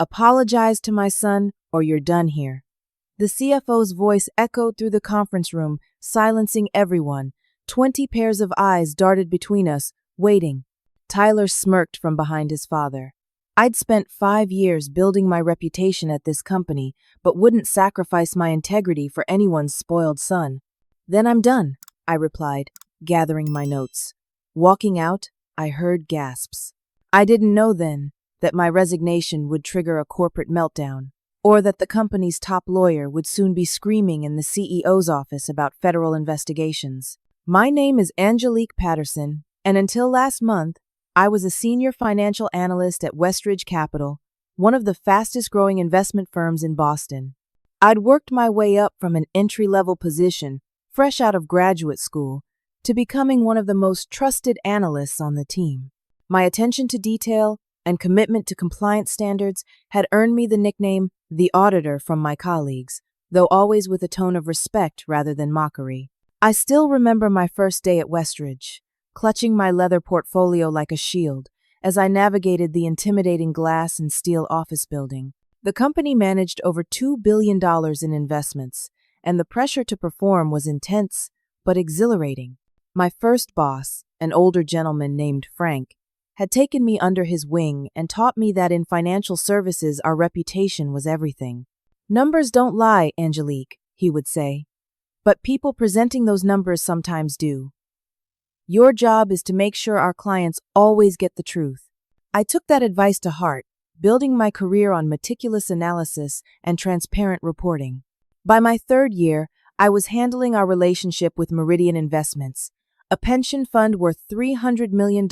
Apologize to my son, or you're done here." The CFO's voice echoed through the conference room, silencing everyone. 20 pairs of eyes darted between us, waiting. Tyler smirked from behind his father. I'd spent 5 years building my reputation at this company, but wouldn't sacrifice my integrity for anyone's spoiled son. "Then I'm done," I replied, gathering my notes. Walking out, I heard gasps. I didn't know then that my resignation would trigger a corporate meltdown, or that the company's top lawyer would soon be screaming in the CEO's office about federal investigations. My name is Angelique Patterson, and until last month, I was a senior financial analyst at Westridge Capital, one of the fastest-growing investment firms in Boston. I'd worked my way up from an entry-level position, fresh out of graduate school, to becoming one of the most trusted analysts on the team. My attention to detail and commitment to compliance standards had earned me the nickname the Auditor from my colleagues, though always with a tone of respect rather than mockery. I still remember my first day at Westridge, clutching my leather portfolio like a shield as I navigated the intimidating glass and steel office building. The company managed over $2 billion in investments, and the pressure to perform was intense but exhilarating. My first boss, an older gentleman named Frank, had taken me under his wing and taught me that in financial services our reputation was everything. "Numbers don't lie, Angelique," he would say, "but people presenting those numbers sometimes do. Your job is to make sure our clients always get the truth." I took that advice to heart, building my career on meticulous analysis and transparent reporting. By my 3rd year, I was handling our relationship with Meridian Investments, a pension fund worth $300 million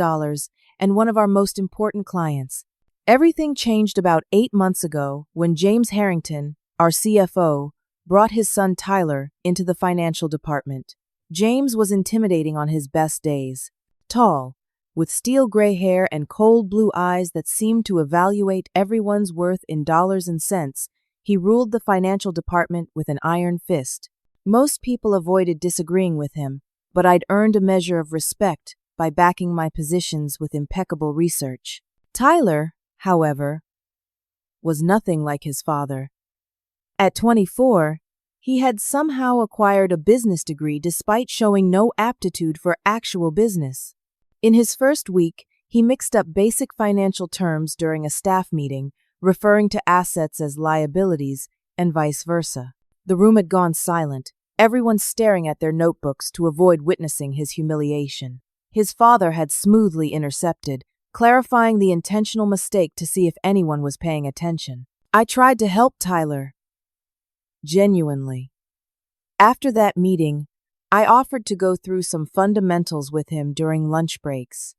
and one of our most important clients. Everything changed about 8 months ago when James Harrington, our CFO, brought his son Tyler into the financial department. James was intimidating on his best days. Tall, with steel gray hair and cold blue eyes that seemed to evaluate everyone's worth in dollars and cents, he ruled the financial department with an iron fist. Most people avoided disagreeing with him, but I'd earned a measure of respect by backing my positions with impeccable research. Tyler, however, was nothing like his father. At 24, he had somehow acquired a business degree despite showing no aptitude for actual business. In his first week, he mixed up basic financial terms during a staff meeting, referring to assets as liabilities and vice versa. The room had gone silent, everyone staring at their notebooks to avoid witnessing his humiliation. His father had smoothly intercepted, clarifying the intentional mistake to see if anyone was paying attention. I tried to help Tyler. Genuinely. After that meeting, I offered to go through some fundamentals with him during lunch breaks.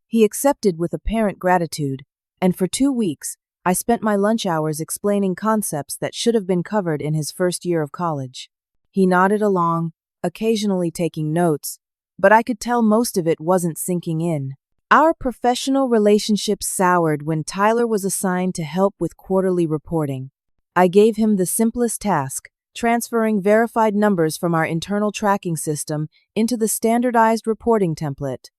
He accepted with apparent gratitude, and for 2 weeks, I spent my lunch hours explaining concepts that should have been covered in his first year of college. He nodded along, occasionally taking notes, but I could tell most of it wasn't sinking in. Our professional relationship soured when Tyler was assigned to help with quarterly reporting. I gave him the simplest task, transferring verified numbers from our internal tracking system into the standardized reporting template.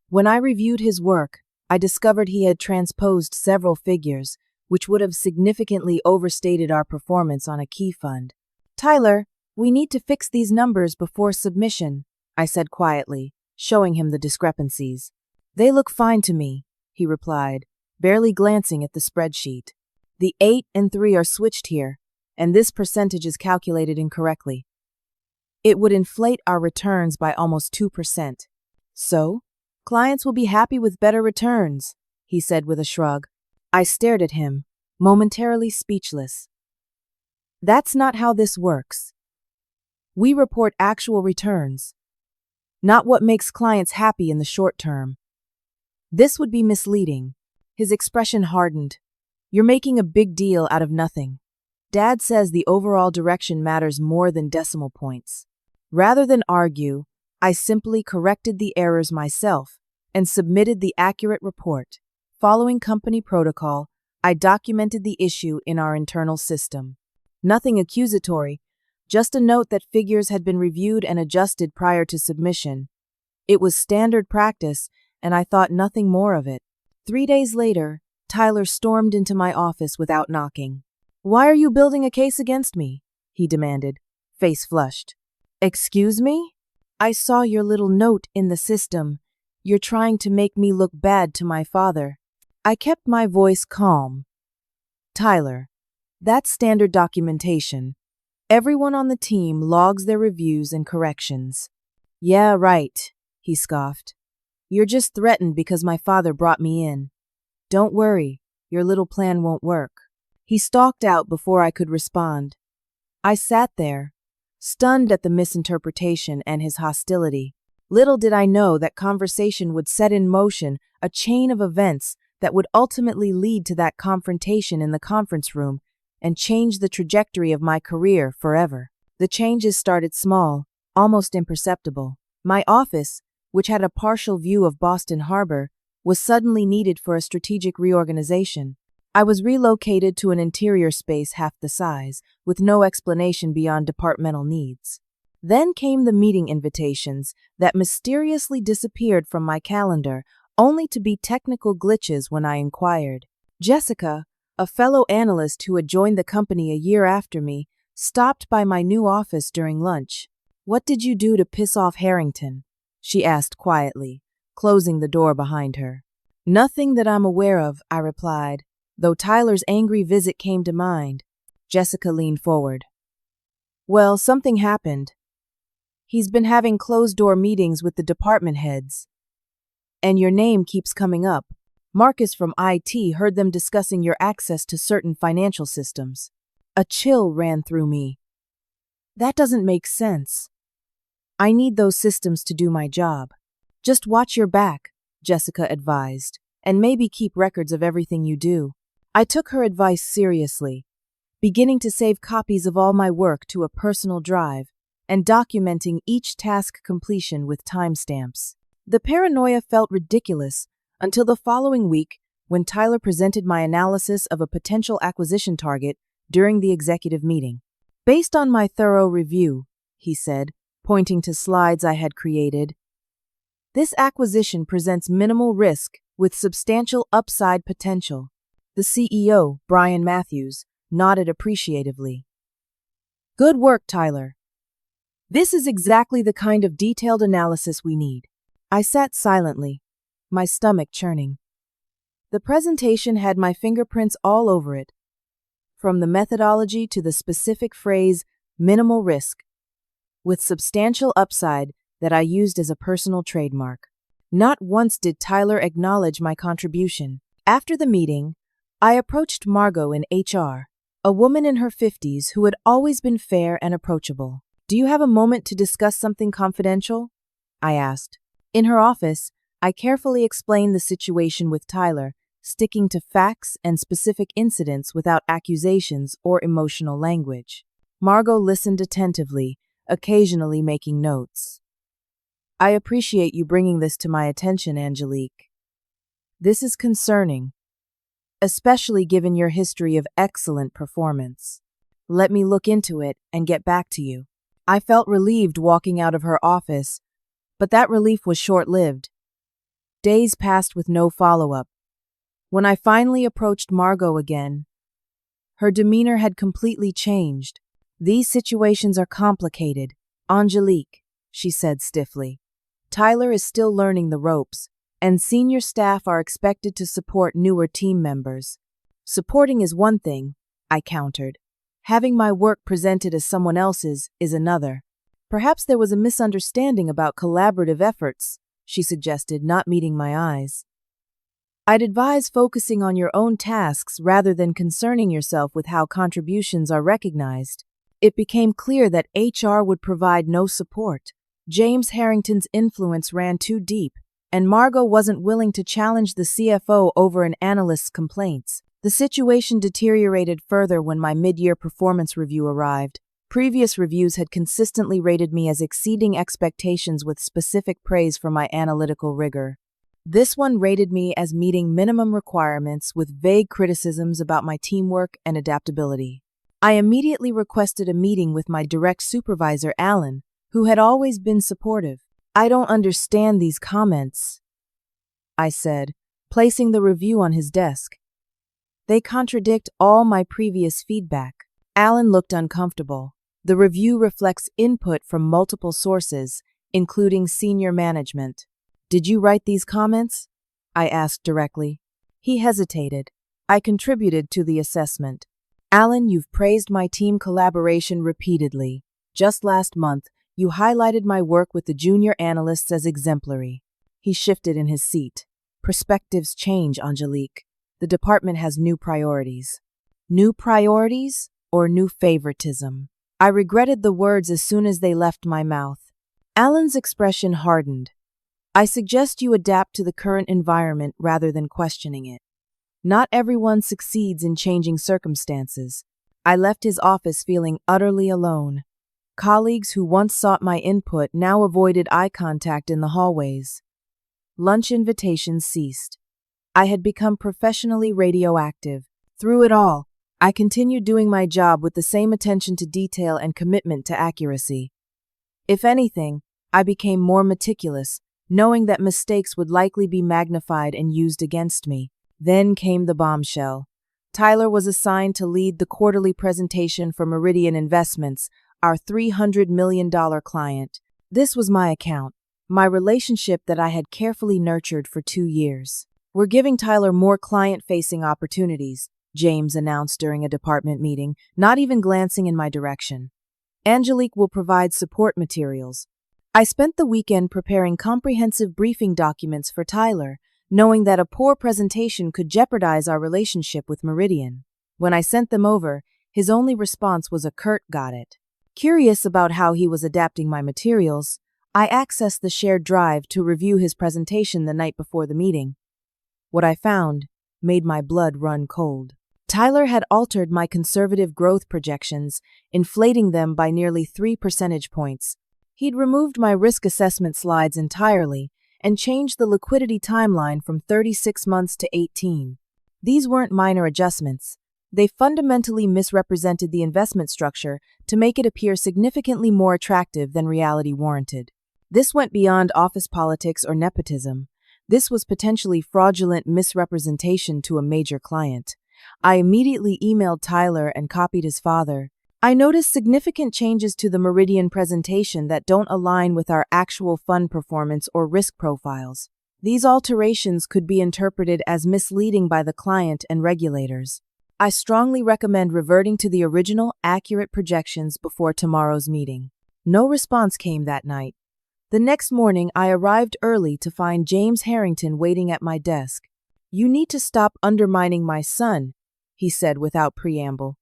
When I reviewed his work, I discovered he had transposed several figures, which would have significantly overstated our performance on a key fund. "Tyler, we need to fix these numbers before submission," I said quietly, showing him the discrepancies. "They look fine to me," he replied, barely glancing at the spreadsheet. "The 8 and 3 are switched here, and this percentage is calculated incorrectly. It would inflate our returns by almost 2%. So, clients will be happy with better returns," he said with a shrug. I stared at him, momentarily speechless. "That's not how this works. We report actual returns, not what makes clients happy in the short term." This would be misleading. His expression hardened. "You're making a big deal out of nothing. Dad says the overall direction matters more than decimal points." Rather than argue, I simply corrected the errors myself and submitted the accurate report. Following company protocol, I documented the issue in our internal system. Nothing accusatory, just a note that figures had been reviewed and adjusted prior to submission. It was standard practice, and I thought nothing more of it. 3 days later, Tyler stormed into my office without knocking. "Why are you building a case against me?" he demanded, face flushed. "Excuse me? I saw your little note in the system. You're trying to make me look bad to my father." I kept my voice calm. "Tyler, that's standard documentation. Everyone on the team logs their reviews and corrections." "Yeah, right," he scoffed. "You're just threatened because my father brought me in. Don't worry, your little plan won't work." He stalked out before I could respond. I sat there, stunned at the misinterpretation and his hostility. Little did I know that conversation would set in motion a chain of events that would ultimately lead to that confrontation in the conference room and change the trajectory of my career forever. The changes started small, almost imperceptible. My office, which had a partial view of Boston Harbor, was suddenly needed for a strategic reorganization. I was relocated to an interior space half the size, with no explanation beyond departmental needs. Then came the meeting invitations that mysteriously disappeared from my calendar, only to be technical glitches when I inquired. Jessica, a fellow analyst who had joined the company a year after me, stopped by my new office during lunch. "What did you do to piss off Harrington?" she asked quietly, closing the door behind her. "Nothing that I'm aware of," I replied, though Tyler's angry visit came to mind. Jessica leaned forward. "Well, something happened. He's been having closed-door meetings with the department heads. And your name keeps coming up. Marcus from IT heard them discussing your access to certain financial systems." A chill ran through me. That doesn't make sense. I need those systems to do my job. "Just watch your back," Jessica advised, "and maybe keep records of everything you do." I took her advice seriously, beginning to save copies of all my work to a personal drive and documenting each task completion with timestamps. The paranoia felt ridiculous until the following week when Tyler presented my analysis of a potential acquisition target during the executive meeting. "Based on my thorough review," he said, pointing to slides I had created, "this acquisition presents minimal risk with substantial upside potential." The CEO, Brian Matthews, nodded appreciatively. "Good work, Tyler. This is exactly the kind of detailed analysis we need." I sat silently, my stomach churning. The presentation had my fingerprints all over it, from the methodology to the specific phrase, "minimal risk," with substantial upside that I used as a personal trademark. Not once did Tyler acknowledge my contribution. After the meeting, I approached Margot in HR, a woman in her 50s who had always been fair and approachable. "Do you have a moment to discuss something confidential?" I asked. In her office, I carefully explained the situation with Tyler, sticking to facts and specific incidents without accusations or emotional language. Margot listened attentively, occasionally making notes. "I appreciate you bringing this to my attention, Angelique. This is concerning, especially given your history of excellent performance. Let me look into it and get back to you." I felt relieved walking out of her office, but that relief was short-lived. Days passed with no follow-up. When I finally approached Margot again, her demeanor had completely changed. "These situations are complicated, Angelique," she said stiffly. "Tyler is still learning the ropes, and senior staff are expected to support newer team members." "Supporting is one thing," I countered. "Having my work presented as someone else's is another." "Perhaps there was a misunderstanding about collaborative efforts," she suggested, not meeting my eyes. "I'd advise focusing on your own tasks rather than concerning yourself with how contributions are recognized." It became clear that HR would provide no support. James Harrington's influence ran too deep, and Margot wasn't willing to challenge the CFO over an analyst's complaints. The situation deteriorated further when my mid-year performance review arrived. Previous reviews had consistently rated me as exceeding expectations with specific praise for my analytical rigor. This one rated me as meeting minimum requirements with vague criticisms about my teamwork and adaptability. I immediately requested a meeting with my direct supervisor, Alan, who had always been supportive. "I don't understand these comments," I said, placing the review on his desk. They contradict all my previous feedback. Alan looked uncomfortable. The review reflects input from multiple sources, including senior management. Did you write these comments? I asked directly. He hesitated. I contributed to the assessment. Alan, you've praised my team collaboration repeatedly. Just last month, you highlighted my work with the junior analysts as exemplary. He shifted in his seat. Perspectives change, Angelique. The department has new priorities. New priorities or new favoritism? I regretted the words as soon as they left my mouth. Alan's expression hardened. I suggest you adapt to the current environment rather than questioning it. Not everyone succeeds in changing circumstances. I left his office feeling utterly alone. Colleagues who once sought my input now avoided eye contact in the hallways. Lunch invitations ceased. I had become professionally radioactive. Through it all, I continued doing my job with the same attention to detail and commitment to accuracy. If anything, I became more meticulous, knowing that mistakes would likely be magnified and used against me. Then came the bombshell. Tyler was assigned to lead the quarterly presentation for Meridian Investments, our $300 million client. This was my account, my relationship that I had carefully nurtured for 2 years. We're giving Tyler more client-facing opportunities, James announced during a department meeting, not even glancing in my direction. Angelique will provide support materials. I spent the weekend preparing comprehensive briefing documents for Tyler, knowing that a poor presentation could jeopardize our relationship with Meridian. When I sent them over, his only response was a curt "got it." Curious about how he was adapting my materials, I accessed the shared drive to review his presentation the night before the meeting. What I found made my blood run cold. Tyler had altered my conservative growth projections, inflating them by nearly 3 percentage points. He'd removed my risk assessment slides entirely and changed the liquidity timeline from 36 months to 18. These weren't minor adjustments. They fundamentally misrepresented the investment structure to make it appear significantly more attractive than reality warranted. This went beyond office politics or nepotism. This was potentially fraudulent misrepresentation to a major client. I immediately emailed Tyler and copied his father. I noticed significant changes to the Meridian presentation that don't align with our actual fund performance or risk profiles. These alterations could be interpreted as misleading by the client and regulators. I strongly recommend reverting to the original, accurate projections before tomorrow's meeting. No response came that night. The next morning, I arrived early to find James Harrington waiting at my desk. "You need to stop undermining my son," he said without preamble.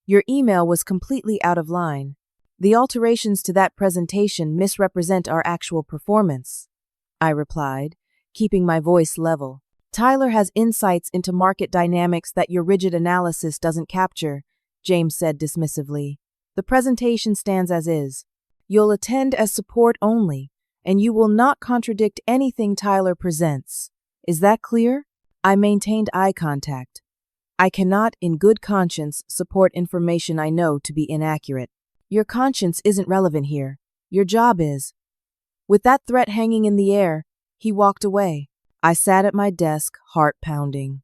"Your email was completely out of line. The alterations to that presentation misrepresent our actual performance," I replied, keeping my voice level. "Tyler has insights into market dynamics that your rigid analysis doesn't capture," James said dismissively. "The presentation stands as is. You'll attend as support only, and you will not contradict anything Tyler presents. Is that clear?" I maintained eye contact. "I cannot, in good conscience, support information I know to be inaccurate." "Your conscience isn't relevant here. Your job is." With that threat hanging in the air, he walked away. I sat at my desk, heart pounding.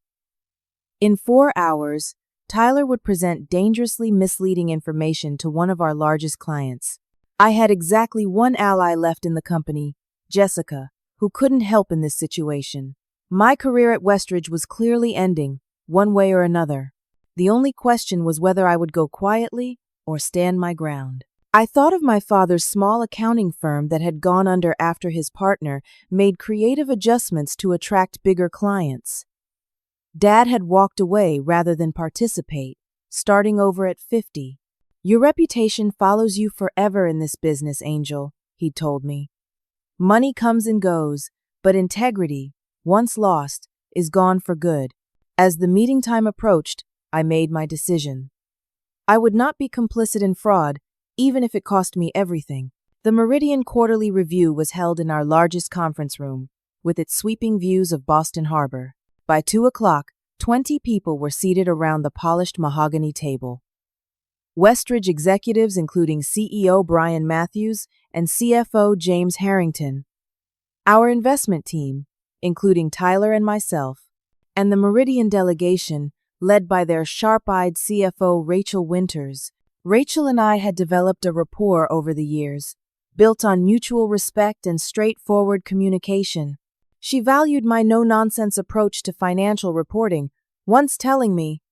In 4 hours, Tyler would present dangerously misleading information to one of our largest clients. I had exactly one ally left in the company, Jessica, who couldn't help in this situation. My career at Westridge was clearly ending, one way or another. The only question was whether I would go quietly or stand my ground. I thought of my father's small accounting firm that had gone under after his partner made creative adjustments to attract bigger clients. Dad had walked away rather than participate, starting over at 50. "Your reputation follows you forever in this business, Angel," he'd told me. "Money comes and goes, but integrity, once lost, is gone for good." As the meeting time approached, I made my decision. I would not be complicit in fraud, even if it cost me everything. The Meridian Quarterly Review was held in our largest conference room, with its sweeping views of Boston Harbor. By 2 o'clock, 20 people were seated around the polished mahogany table. Westridge executives including CEO Brian Matthews and CFO James Harrington. Our investment team, including Tyler and myself, and the Meridian delegation led by their sharp-eyed CFO Rachel Winters. Rachel and I had developed a rapport over the years, built on mutual respect and straightforward communication. She valued my no-nonsense approach to financial reporting, once telling me,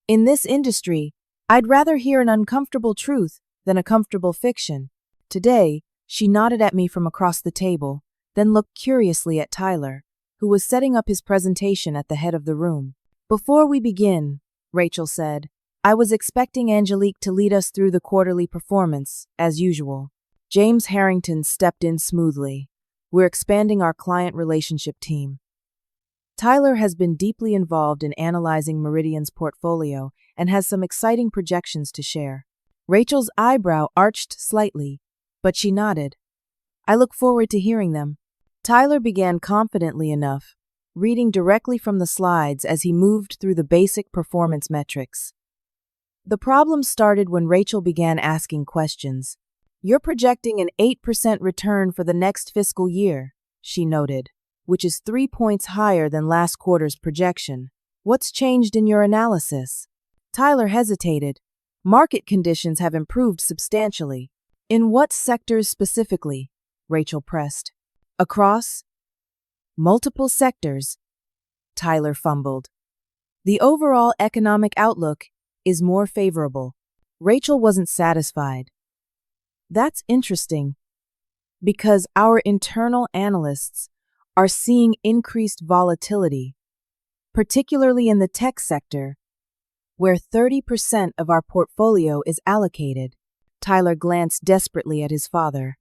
"In this industry, I'd rather hear an uncomfortable truth than a comfortable fiction." Today, she nodded at me from across the table, then looked curiously at Tyler, who was setting up his presentation at the head of the room. "Before we begin," Rachel said, "I was expecting Angelique to lead us through the quarterly performance, as usual." James Harrington stepped in smoothly. "We're expanding our client relationship team." Tyler has been deeply involved in analyzing Meridian's portfolio and has some exciting projections to share. Rachel's eyebrow arched slightly, but she nodded. "I look forward to hearing them." Tyler began confidently enough, reading directly from the slides as he moved through the basic performance metrics. The problem started when Rachel began asking questions. "You're projecting an 8% return for the next fiscal year," she noted, "which is 3 points higher than last quarter's projection. What's changed in your analysis?" Tyler hesitated. "Market conditions have improved substantially." "In what sectors specifically?" Rachel pressed. "Across multiple sectors," Tyler fumbled. "The overall economic outlook is more favorable." Rachel wasn't satisfied. "That's interesting, because our internal analysts are seeing increased volatility, particularly in the tech sector, where 30% of our portfolio is allocated." Tyler glanced desperately at his father.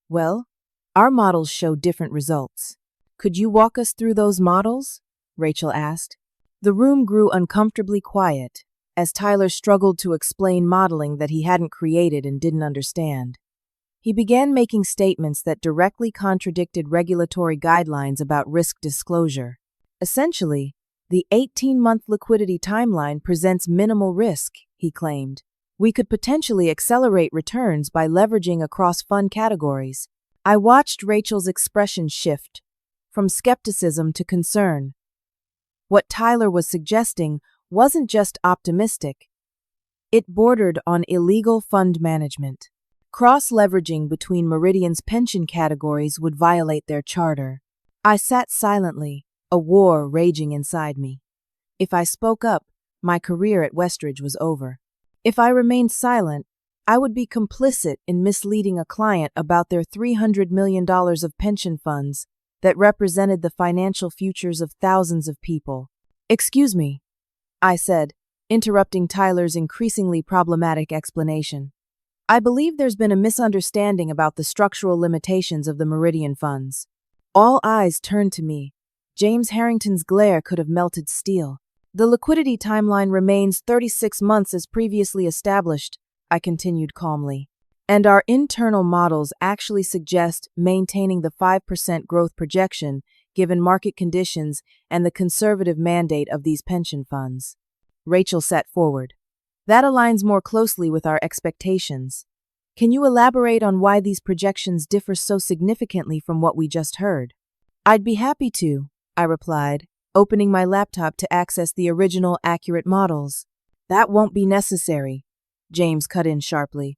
"Well, our models show different results." "Could you walk us through those models?" Rachel asked. The room grew uncomfortably quiet as Tyler struggled to explain modeling that he hadn't created and didn't understand. He began making statements that directly contradicted regulatory guidelines about risk disclosure. Essentially, the 18-month liquidity timeline presents minimal risk, he claimed. "We could potentially accelerate returns by leveraging across fund categories." I watched Rachel's expression shift from skepticism to concern. What Tyler was suggesting wasn't just optimistic. It bordered on illegal fund management. Cross-leveraging between Meridian's pension categories would violate their charter. I sat silently, a war raging inside me. If I spoke up, my career at Westridge was over. If I remained silent, I would be complicit in misleading a client about their $300 million of pension funds that represented the financial futures of thousands of people. "Excuse me," I said, interrupting Tyler's increasingly problematic explanation. "I believe there's been a misunderstanding about the structural limitations of the Meridian funds." All eyes turned to me. James Harrington's glare could have melted steel. "The liquidity timeline remains 36 months as previously established," I continued calmly. "And our internal models actually suggest maintaining the 5% growth projection given market conditions and the conservative mandate of these pension funds." Rachel sat forward. "That aligns more closely with our expectations. Can you elaborate on why these projections differ so significantly from what we just heard?" "I'd be happy to," I replied, opening my laptop to access the original accurate models. "That won't be necessary," James cut in sharply.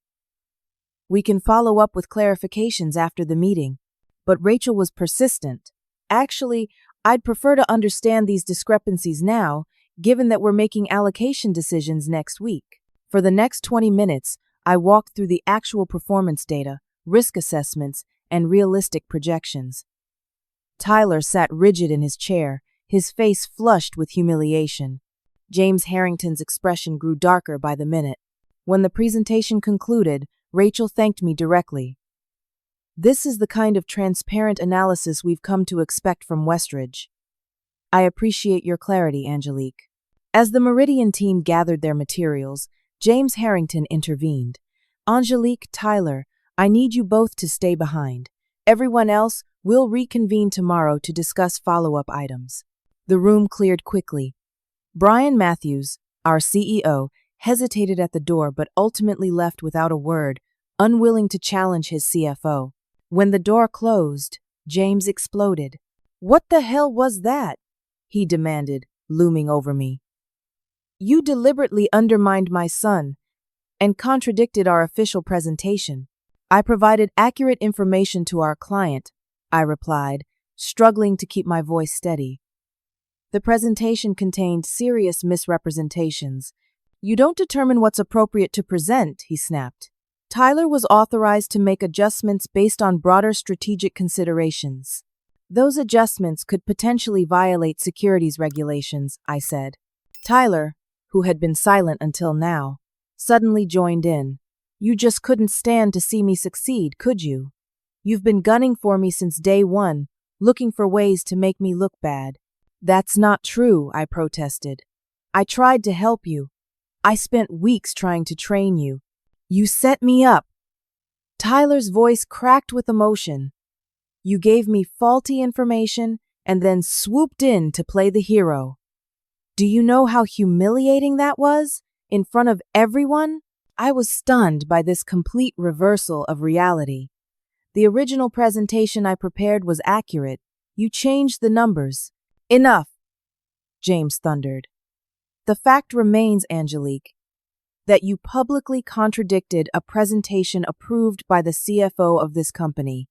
"We can follow up with clarifications after the meeting." But Rachel was persistent. "Actually, I'd prefer to understand these discrepancies now, given that we're making allocation decisions next week." For the next 20 minutes, I walked through the actual performance data, risk assessments, and realistic projections. Tyler sat rigid in his chair, his face flushed with humiliation. James Harrington's expression grew darker by the minute. When the presentation concluded, Rachel thanked me directly. "This is the kind of transparent analysis we've come to expect from Westridge." "I appreciate your clarity, Angelique." As the Meridian team gathered their materials, James Harrington intervened. "Angelique, Tyler, I need you both to stay behind. Everyone else, we'll reconvene tomorrow to discuss follow-up items." The room cleared quickly. Brian Matthews, our CEO, hesitated at the door but ultimately left without a word, unwilling to challenge his CFO. When the door closed, James exploded. "What the hell was that?" he demanded, looming over me. You deliberately undermined my son and contradicted our official presentation. I provided accurate information to our client, I replied, struggling to keep my voice steady. The presentation contained serious misrepresentations. You don't determine what's appropriate to present, he snapped. Tyler was authorized to make adjustments based on broader strategic considerations. Those adjustments could potentially violate securities regulations, I said. Tyler, who had been silent until now, suddenly joined in. You just couldn't stand to see me succeed, could you? You've been gunning for me since day one, looking for ways to make me look bad. That's not true, I protested. I tried to help you. I spent weeks trying to train you. You set me up. Tyler's voice cracked with emotion. You gave me faulty information and then swooped in to play the hero. Do you know how humiliating that was? In front of everyone? I was stunned by this complete reversal of reality. The original presentation I prepared was accurate. You changed the numbers. Enough, James thundered. The fact remains, Angelique, that you publicly contradicted a presentation approved by the CFO of this company.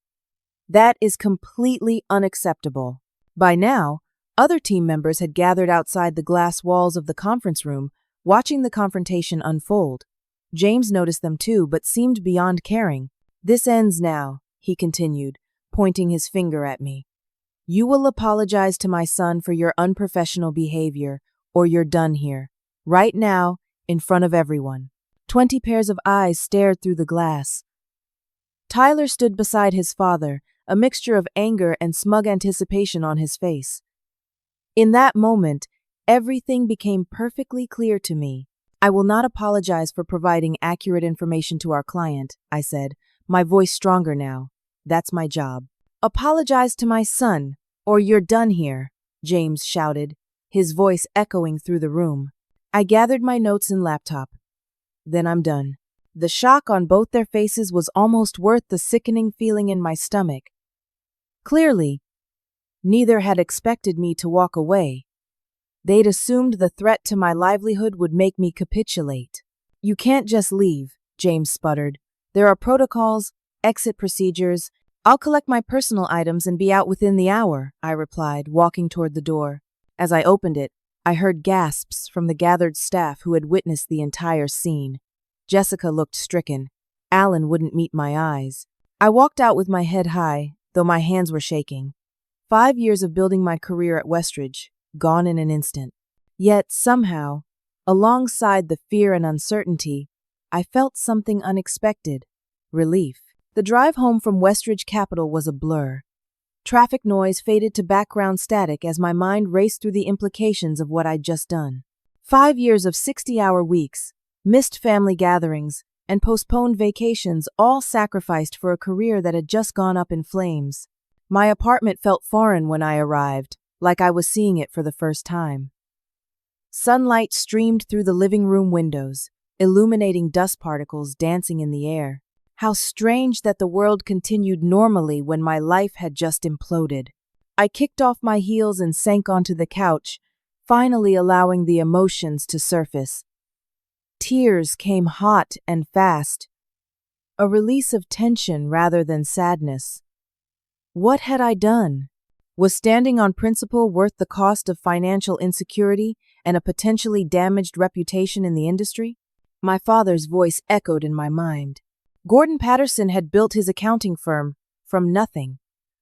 That is completely unacceptable. By now, other team members had gathered outside the glass walls of the conference room, watching the confrontation unfold. James noticed them too, but seemed beyond caring. This ends now, he continued, pointing his finger at me. You will apologize to my son for your unprofessional behavior, or you're done here. Right now, in front of everyone. 20 pairs of eyes stared through the glass. Tyler stood beside his father, a mixture of anger and smug anticipation on his face. In that moment, everything became perfectly clear to me. I will not apologize for providing accurate information to our client, I said, my voice stronger now. That's my job. Apologize to my son, or you're done here, James shouted, his voice echoing through the room. I gathered my notes and laptop. Then I'm done. The shock on both their faces was almost worth the sickening feeling in my stomach. Clearly, neither had expected me to walk away. They'd assumed the threat to my livelihood would make me capitulate. You can't just leave, James sputtered. There are protocols, exit procedures. I'll collect my personal items and be out within the hour, I replied, walking toward the door. As I opened it, I heard gasps from the gathered staff who had witnessed the entire scene. Jessica looked stricken. Alan wouldn't meet my eyes. I walked out with my head high, though my hands were shaking. 5 years of building my career at Westridge, gone in an instant. Yet, somehow, alongside the fear and uncertainty, I felt something unexpected. Relief. The drive home from Westridge Capital was a blur. Traffic noise faded to background static as my mind raced through the implications of what I'd just done. 5 years of 60-hour weeks, missed family gatherings, and postponed vacations all sacrificed for a career that had just gone up in flames. My apartment felt foreign when I arrived, like I was seeing it for the first time. Sunlight streamed through the living room windows, illuminating dust particles dancing in the air. How strange that the world continued normally when my life had just imploded. I kicked off my heels and sank onto the couch, finally allowing the emotions to surface. Tears came hot and fast, a release of tension rather than sadness. What had I done? Was standing on principle worth the cost of financial insecurity and a potentially damaged reputation in the industry? My father's voice echoed in my mind. Gordon Patterson had built his accounting firm from nothing,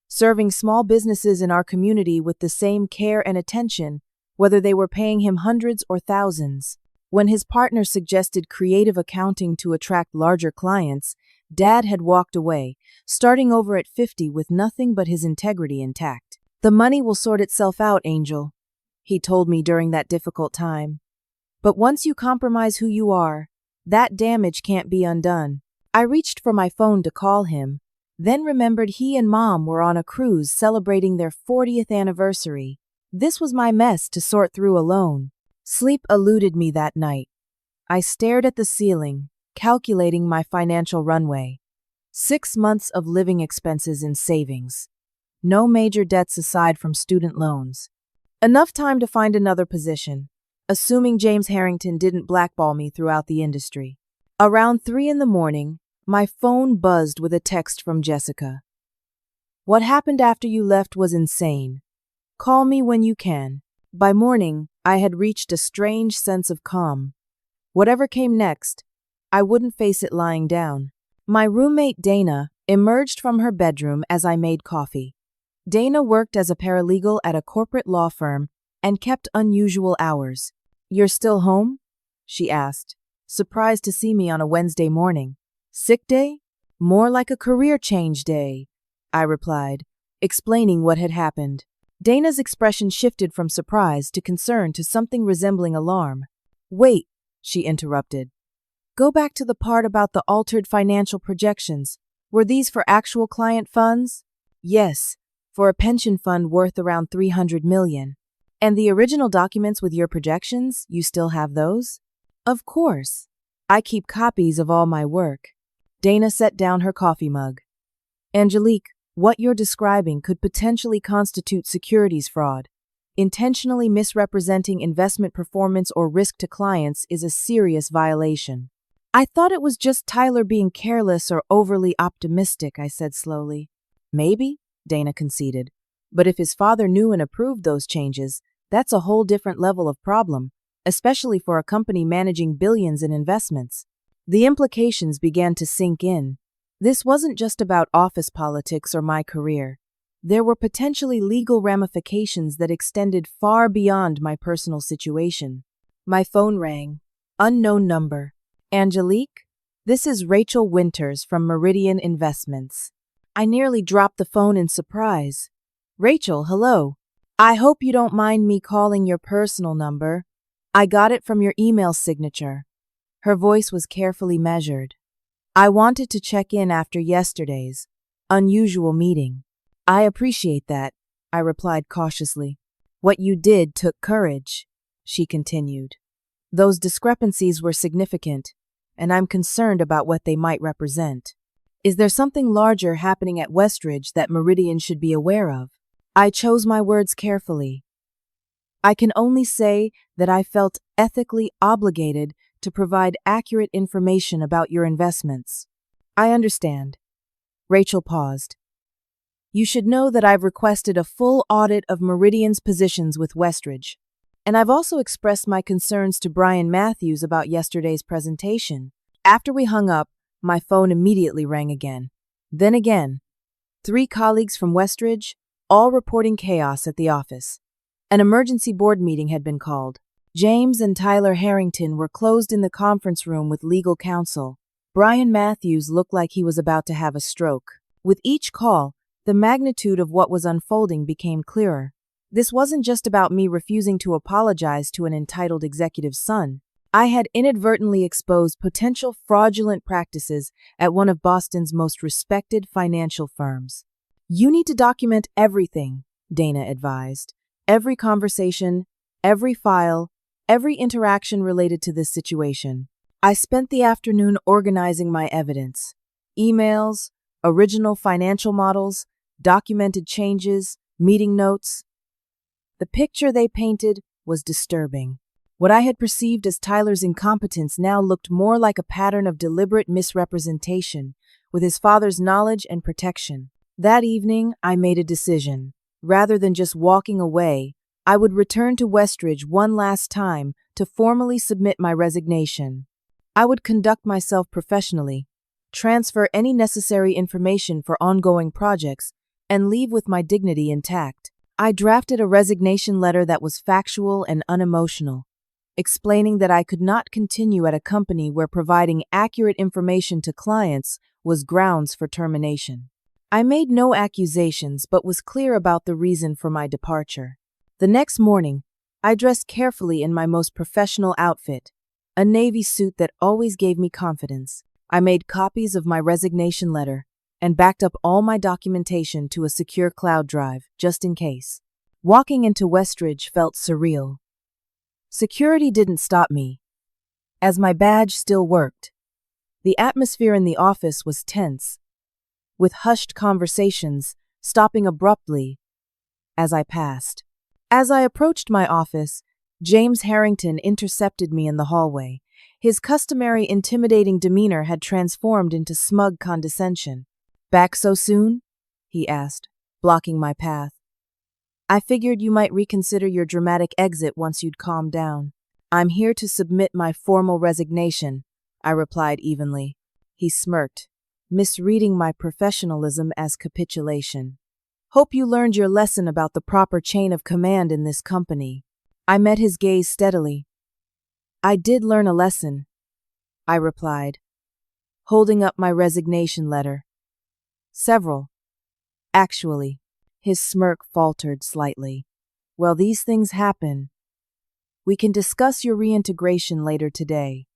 serving small businesses in our community with the same care and attention, whether they were paying him hundreds or thousands. When his partner suggested creative accounting to attract larger clients, Dad had walked away, starting over at 50 with nothing but his integrity intact. The money will sort itself out, Angel, he told me during that difficult time. But once you compromise who you are, that damage can't be undone. I reached for my phone to call him, then remembered he and Mom were on a cruise celebrating their 40th anniversary. This was my mess to sort through alone. Sleep eluded me that night. I stared at the ceiling, calculating my financial runway. 6 months of living expenses and savings. No major debts aside from student loans. Enough time to find another position. assuming James Harrington didn't blackball me throughout the industry. Around 3 in the morning, my phone buzzed with a text from Jessica. What happened after you left was insane. Call me when you can. By morning, I had reached a strange sense of calm. Whatever came next, I wouldn't face it lying down. My roommate Dana emerged from her bedroom as I made coffee. Dana worked as a paralegal at a corporate law firm and kept unusual hours. You're still home? She asked, surprised to see me on a Wednesday morning. Sick day? More like a career change day, I replied, explaining what had happened. Dana's expression shifted from surprise to concern to something resembling alarm. Wait, she interrupted. Go back to the part about the altered financial projections. Were these for actual client funds? Yes, for a pension fund worth around $300 million. And the original documents with your projections, you still have those? Of course. I keep copies of all my work. Dana set down her coffee mug. Angelique, what you're describing could potentially constitute securities fraud. Intentionally misrepresenting investment performance or risk to clients is a serious violation. I thought it was just Tyler being careless or overly optimistic, I said slowly. Maybe, Dana conceded. But if his father knew and approved those changes, that's a whole different level of problem, especially for a company managing billions in investments. The implications began to sink in. This wasn't just about office politics or my career. There were potentially legal ramifications that extended far beyond my personal situation. My phone rang. Unknown number. Angelique? This is Rachel Winters from Meridian Investments. I nearly dropped the phone in surprise. Rachel, hello. I hope you don't mind me calling your personal number. I got it from your email signature. Her voice was carefully measured. I wanted to check in after yesterday's unusual meeting. I appreciate that, I replied cautiously. What you did took courage, she continued. Those discrepancies were significant, and I'm concerned about what they might represent. Is there something larger happening at Westridge that Meridian should be aware of? I chose my words carefully. I can only say that I felt ethically obligated to provide accurate information about your investments. I understand. Rachel paused. You should know that I've requested a full audit of Meridian's positions with Westridge, and I've also expressed my concerns to Brian Matthews about yesterday's presentation. After we hung up, my phone immediately rang again. Then again. 3 colleagues from Westridge, all reporting chaos at the office. An emergency board meeting had been called. James and Tyler Harrington were closed in the conference room with legal counsel. Brian Matthews looked like he was about to have a stroke. With each call, the magnitude of what was unfolding became clearer. This wasn't just about me refusing to apologize to an entitled executive's son. I had inadvertently exposed potential fraudulent practices at one of Boston's most respected financial firms. You need to document everything, Dana advised. Every conversation, every file, every interaction related to this situation. I spent the afternoon organizing my evidence. Emails, original financial models, documented changes, meeting notes. The picture they painted was disturbing. What I had perceived as Tyler's incompetence now looked more like a pattern of deliberate misrepresentation, with his father's knowledge and protection. That evening, I made a decision. Rather than just walking away, I would return to Westridge one last time to formally submit my resignation. I would conduct myself professionally, transfer any necessary information for ongoing projects, and leave with my dignity intact. I drafted a resignation letter that was factual and unemotional, explaining that I could not continue at a company where providing accurate information to clients was grounds for termination. I made no accusations but was clear about the reason for my departure. The next morning, I dressed carefully in my most professional outfit, a navy suit that always gave me confidence. I made copies of my resignation letter and backed up all my documentation to a secure cloud drive, just in case. Walking into Westridge felt surreal. Security didn't stop me, as my badge still worked. The atmosphere in the office was tense, with hushed conversations stopping abruptly as I passed. As I approached my office, James Harrington intercepted me in the hallway. His customary intimidating demeanor had transformed into smug condescension. "Back so soon?" he asked, blocking my path. "I figured you might reconsider your dramatic exit once you'd calmed down." "I'm here to submit my formal resignation," I replied evenly. He smirked, misreading my professionalism as capitulation. "Hope you learned your lesson about the proper chain of command in this company." I met his gaze steadily. "I did learn a lesson," I replied, holding up my resignation letter. "Several, actually." His smirk faltered slightly. "Well, these things happen. We can discuss your reintegration later today,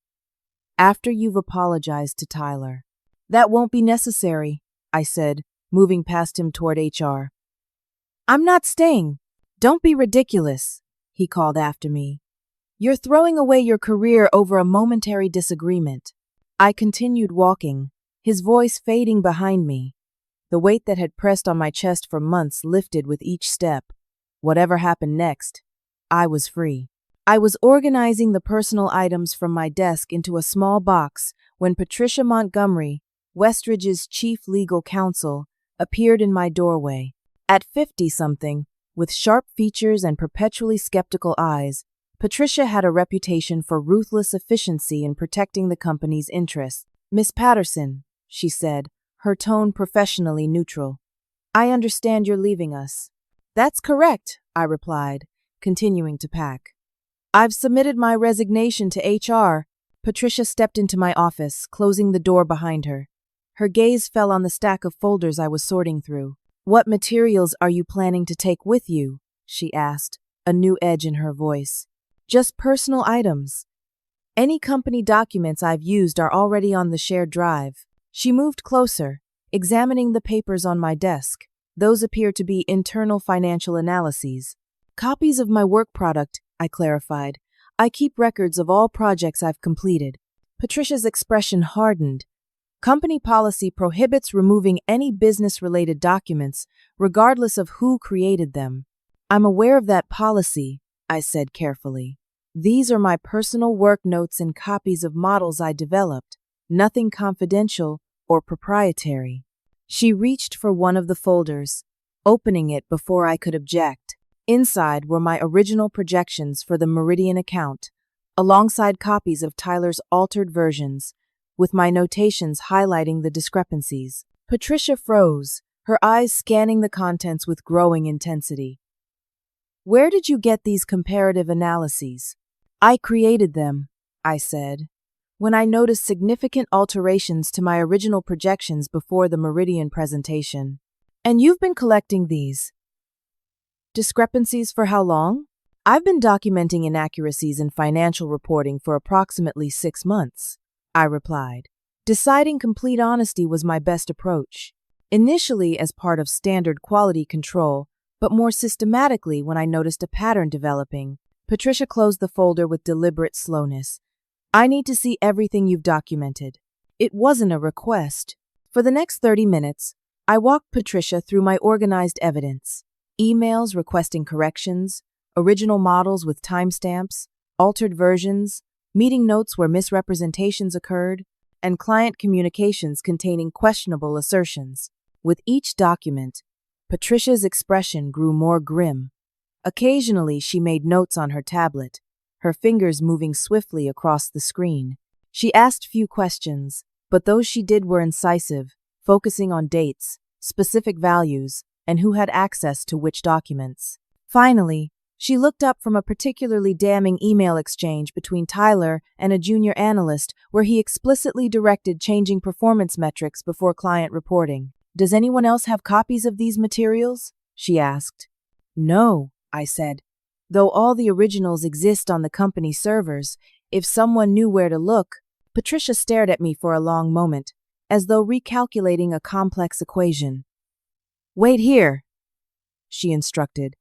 after you've apologized to Tyler." "That won't be necessary," I said, moving past him toward HR. "I'm not staying." "Don't be ridiculous," he called after me. "You're throwing away your career over a momentary disagreement." I continued walking, his voice fading behind me. The weight that had pressed on my chest for months lifted with each step. Whatever happened next, I was free. I was organizing the personal items from my desk into a small box when Patricia Montgomery, Westridge's chief legal counsel, appeared in my doorway. At 50-something, with sharp features and perpetually skeptical eyes, Patricia had a reputation for ruthless efficiency in protecting the company's interests. "Miss Patterson," she said, her tone professionally neutral, "I understand you're leaving us." "That's correct," I replied, continuing to pack. "I've submitted my resignation to HR." Patricia stepped into my office, closing the door behind her. Her gaze fell on the stack of folders I was sorting through. "What materials are you planning to take with you?" she asked, a new edge in her voice. "Just personal items. Any company documents I've used are already on the shared drive." She moved closer, examining the papers on my desk. Those appear to be internal financial analyses. "Copies of my work product," I clarified. "I keep records of all projects I've completed." Patricia's expression hardened. "Company policy prohibits removing any business-related documents, regardless of who created them." "I'm aware of that policy," I said carefully. "These are my personal work notes and copies of models I developed, nothing confidential or proprietary." She reached for one of the folders, opening it before I could object. Inside were my original projections for the Meridian account, alongside copies of Tyler's altered versions, with my notations highlighting the discrepancies. Patricia froze, her eyes scanning the contents with growing intensity. "Where did you get these comparative analyses?" "I created them," I said, when I noticed significant alterations to my original projections before the Meridian presentation. "And you've been collecting these discrepancies for how long?" "I've been documenting inaccuracies in financial reporting for approximately 6 months," I replied. Deciding complete honesty was my best approach. Initially as part of standard quality control, but more systematically when I noticed a pattern developing. Patricia closed the folder with deliberate slowness. "I need to see everything you've documented." It wasn't a request. For the next 30 minutes, I walked Patricia through my organized evidence. Emails requesting corrections, original models with timestamps, altered versions, meeting notes where misrepresentations occurred, and client communications containing questionable assertions. With each document, Patricia's expression grew more grim. Occasionally, she made notes on her tablet, her fingers moving swiftly across the screen. She asked few questions, but those she did were incisive, focusing on dates, specific values, and who had access to which documents. Finally, she looked up from a particularly damning email exchange between Tyler and a junior analyst where he explicitly directed changing performance metrics before client reporting. "Does anyone else have copies of these materials?" she asked. "No," I said. "Though all the originals exist on the company servers, if someone knew where to look." Patricia stared at me for a long moment, as though recalculating a complex equation. "Wait here," she instructed,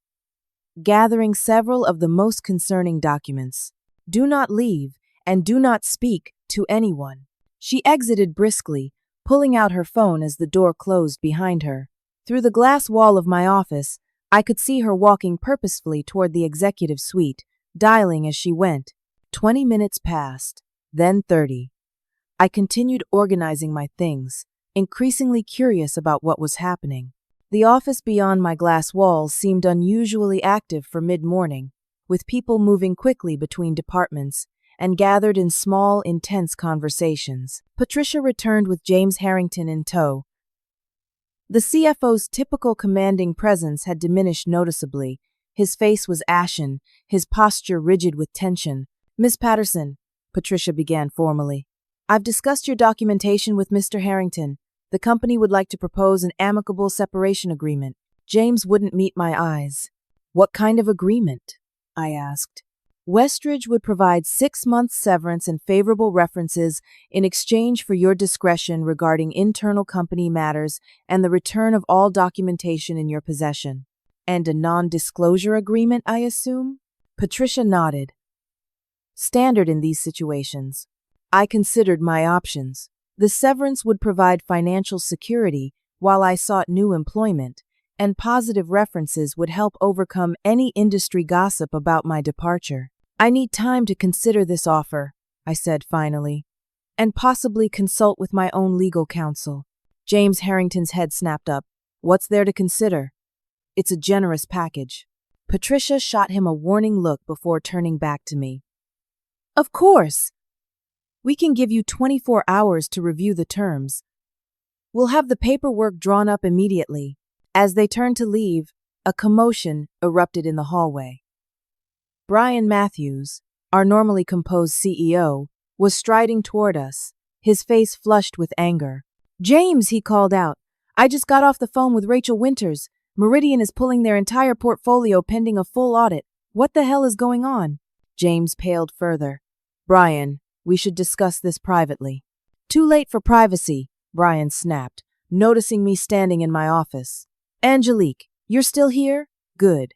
gathering several of the most concerning documents. "Do not leave, and do not speak to anyone." She exited briskly, pulling out her phone as the door closed behind her. Through the glass wall of my office, I could see her walking purposefully toward the executive suite, dialing as she went. 20 minutes passed, then 30. I continued organizing my things, increasingly curious about what was happening. The office beyond my glass walls seemed unusually active for mid-morning, with people moving quickly between departments and gathered in small, intense conversations. Patricia returned with James Harrington in tow. The CFO's typical commanding presence had diminished noticeably. His face was ashen, his posture rigid with tension. "Miss Patterson," Patricia began formally, "I've discussed your documentation with Mr. Harrington. The company would like to propose an amicable separation agreement." James wouldn't meet my eyes. "What kind of agreement?" I asked. "Westridge would provide 6 months severance and favorable references in exchange for your discretion regarding internal company matters and the return of all documentation in your possession." "And a non-disclosure agreement, I assume?" Patricia nodded. Standard in these situations. I considered my options. The severance would provide financial security while I sought new employment, and positive references would help overcome any industry gossip about my departure. "I need time to consider this offer," I said finally, "and possibly consult with my own legal counsel." James Harrington's head snapped up. "What's there to consider? It's a generous package." Patricia shot him a warning look before turning back to me. "Of course! We can give you 24 hours to review the terms. We'll have the paperwork drawn up immediately." As they turned to leave, a commotion erupted in the hallway. Brian Matthews, our normally composed CEO, was striding toward us, his face flushed with anger. "James," he called out, "I just got off the phone with Rachel Winters. Meridian is pulling their entire portfolio pending a full audit. What the hell is going on?" James paled further. "Brian, we should discuss this privately." "Too late for privacy," Brian snapped, noticing me standing in my office. "Angelique, you're still here? Good.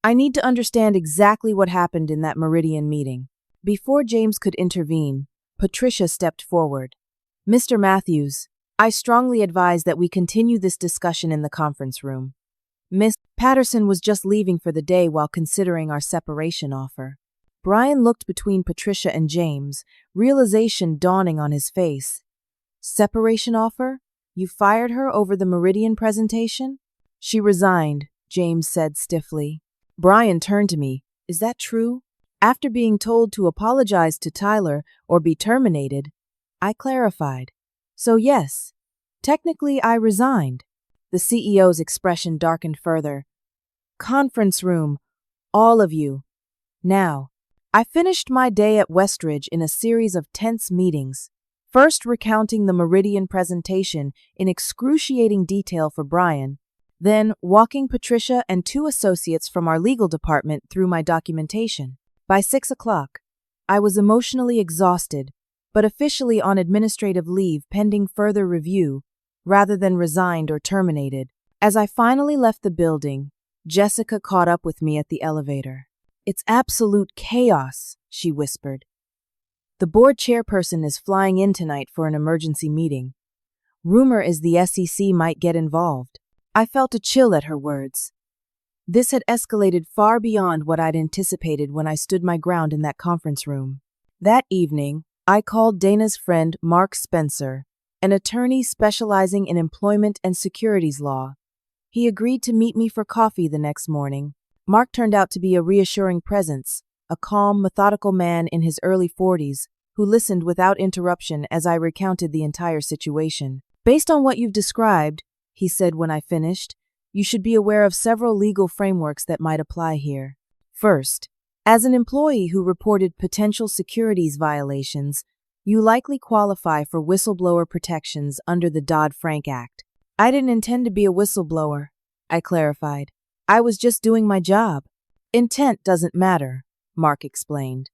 I need to understand exactly what happened in that Meridian meeting." Before James could intervene, Patricia stepped forward. "Mr. Matthews, I strongly advise that we continue this discussion in the conference room. Miss Patterson was just leaving for the day while considering our separation offer." Brian looked between Patricia and James, realization dawning on his face. "Separation offer? You fired her over the Meridian presentation?" "She resigned," James said stiffly. Brian turned to me. "Is that true?" After being told to apologize to Tyler or be terminated, I clarified. "So yes, technically I resigned." The CEO's expression darkened further. "Conference room, all of you. Now." I finished my day at Westridge in a series of tense meetings, first recounting the Meridian presentation in excruciating detail for Brian, then walking Patricia and 2 associates from our legal department through my documentation. By 6 o'clock, I was emotionally exhausted, but officially on administrative leave pending further review, rather than resigned or terminated. As I finally left the building, Jessica caught up with me at the elevator. "It's absolute chaos," she whispered. "The board chairperson is flying in tonight for an emergency meeting. Rumor is the SEC might get involved." I felt a chill at her words. This had escalated far beyond what I'd anticipated when I stood my ground in that conference room. That evening, I called Dana's friend Mark Spencer, an attorney specializing in employment and securities law. He agreed to meet me for coffee the next morning. Mark turned out to be a reassuring presence, a calm, methodical man in his early 40s who listened without interruption as I recounted the entire situation. "Based on what you've described," he said when I finished, "you should be aware of several legal frameworks that might apply here. First, as an employee who reported potential securities violations, you likely qualify for whistleblower protections under the Dodd-Frank Act." "I didn't intend to be a whistleblower," I clarified. "I was just doing my job." "Intent doesn't matter," Mark explained.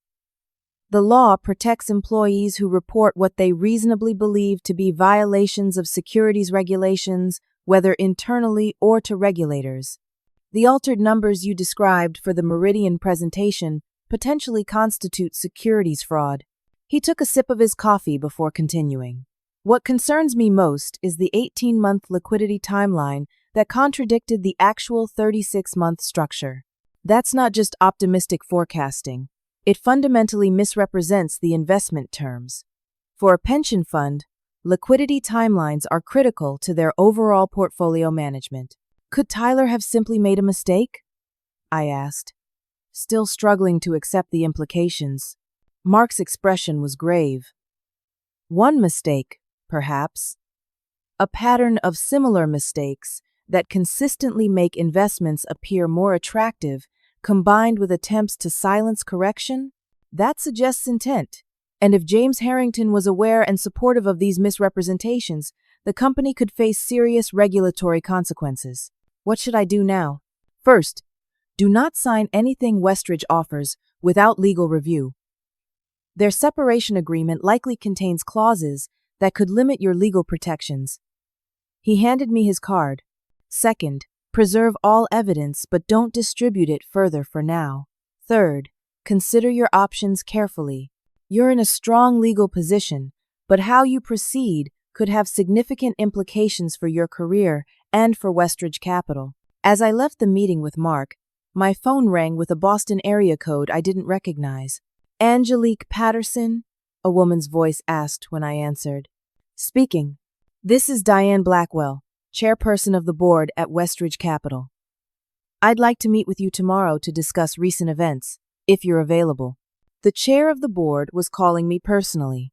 "The law protects employees who report what they reasonably believe to be violations of securities regulations, whether internally or to regulators. The altered numbers you described for the Meridian presentation potentially constitute securities fraud." He took a sip of his coffee before continuing. "What concerns me most is the 18-month liquidity timeline that contradicted the actual 36-month structure. That's not just optimistic forecasting. It fundamentally misrepresents the investment terms. For a pension fund, liquidity timelines are critical to their overall portfolio management. Could Tyler have simply made a mistake? I asked, still struggling to accept the implications. Mark's expression was grave. One mistake, perhaps. A pattern of similar mistakes that consistently make investments appear more attractive, combined with attempts to silence correction? That suggests intent. And if James Harrington was aware and supportive of these misrepresentations, the company could face serious regulatory consequences. What should I do now? First, do not sign anything Westridge offers without legal review. Their separation agreement likely contains clauses that could limit your legal protections. He handed me his card. Second, preserve all evidence but don't distribute it further for now. Third, consider your options carefully. You're in a strong legal position, but how you proceed could have significant implications for your career and for Westridge Capital. As I left the meeting with Mark, my phone rang with a Boston area code I didn't recognize. Angelique Patterson? A woman's voice asked when I answered. Speaking. This is Diane Blackwell, chairperson of the board at Westridge Capital. I'd like to meet with you tomorrow to discuss recent events, if you're available. The chair of the board was calling me personally.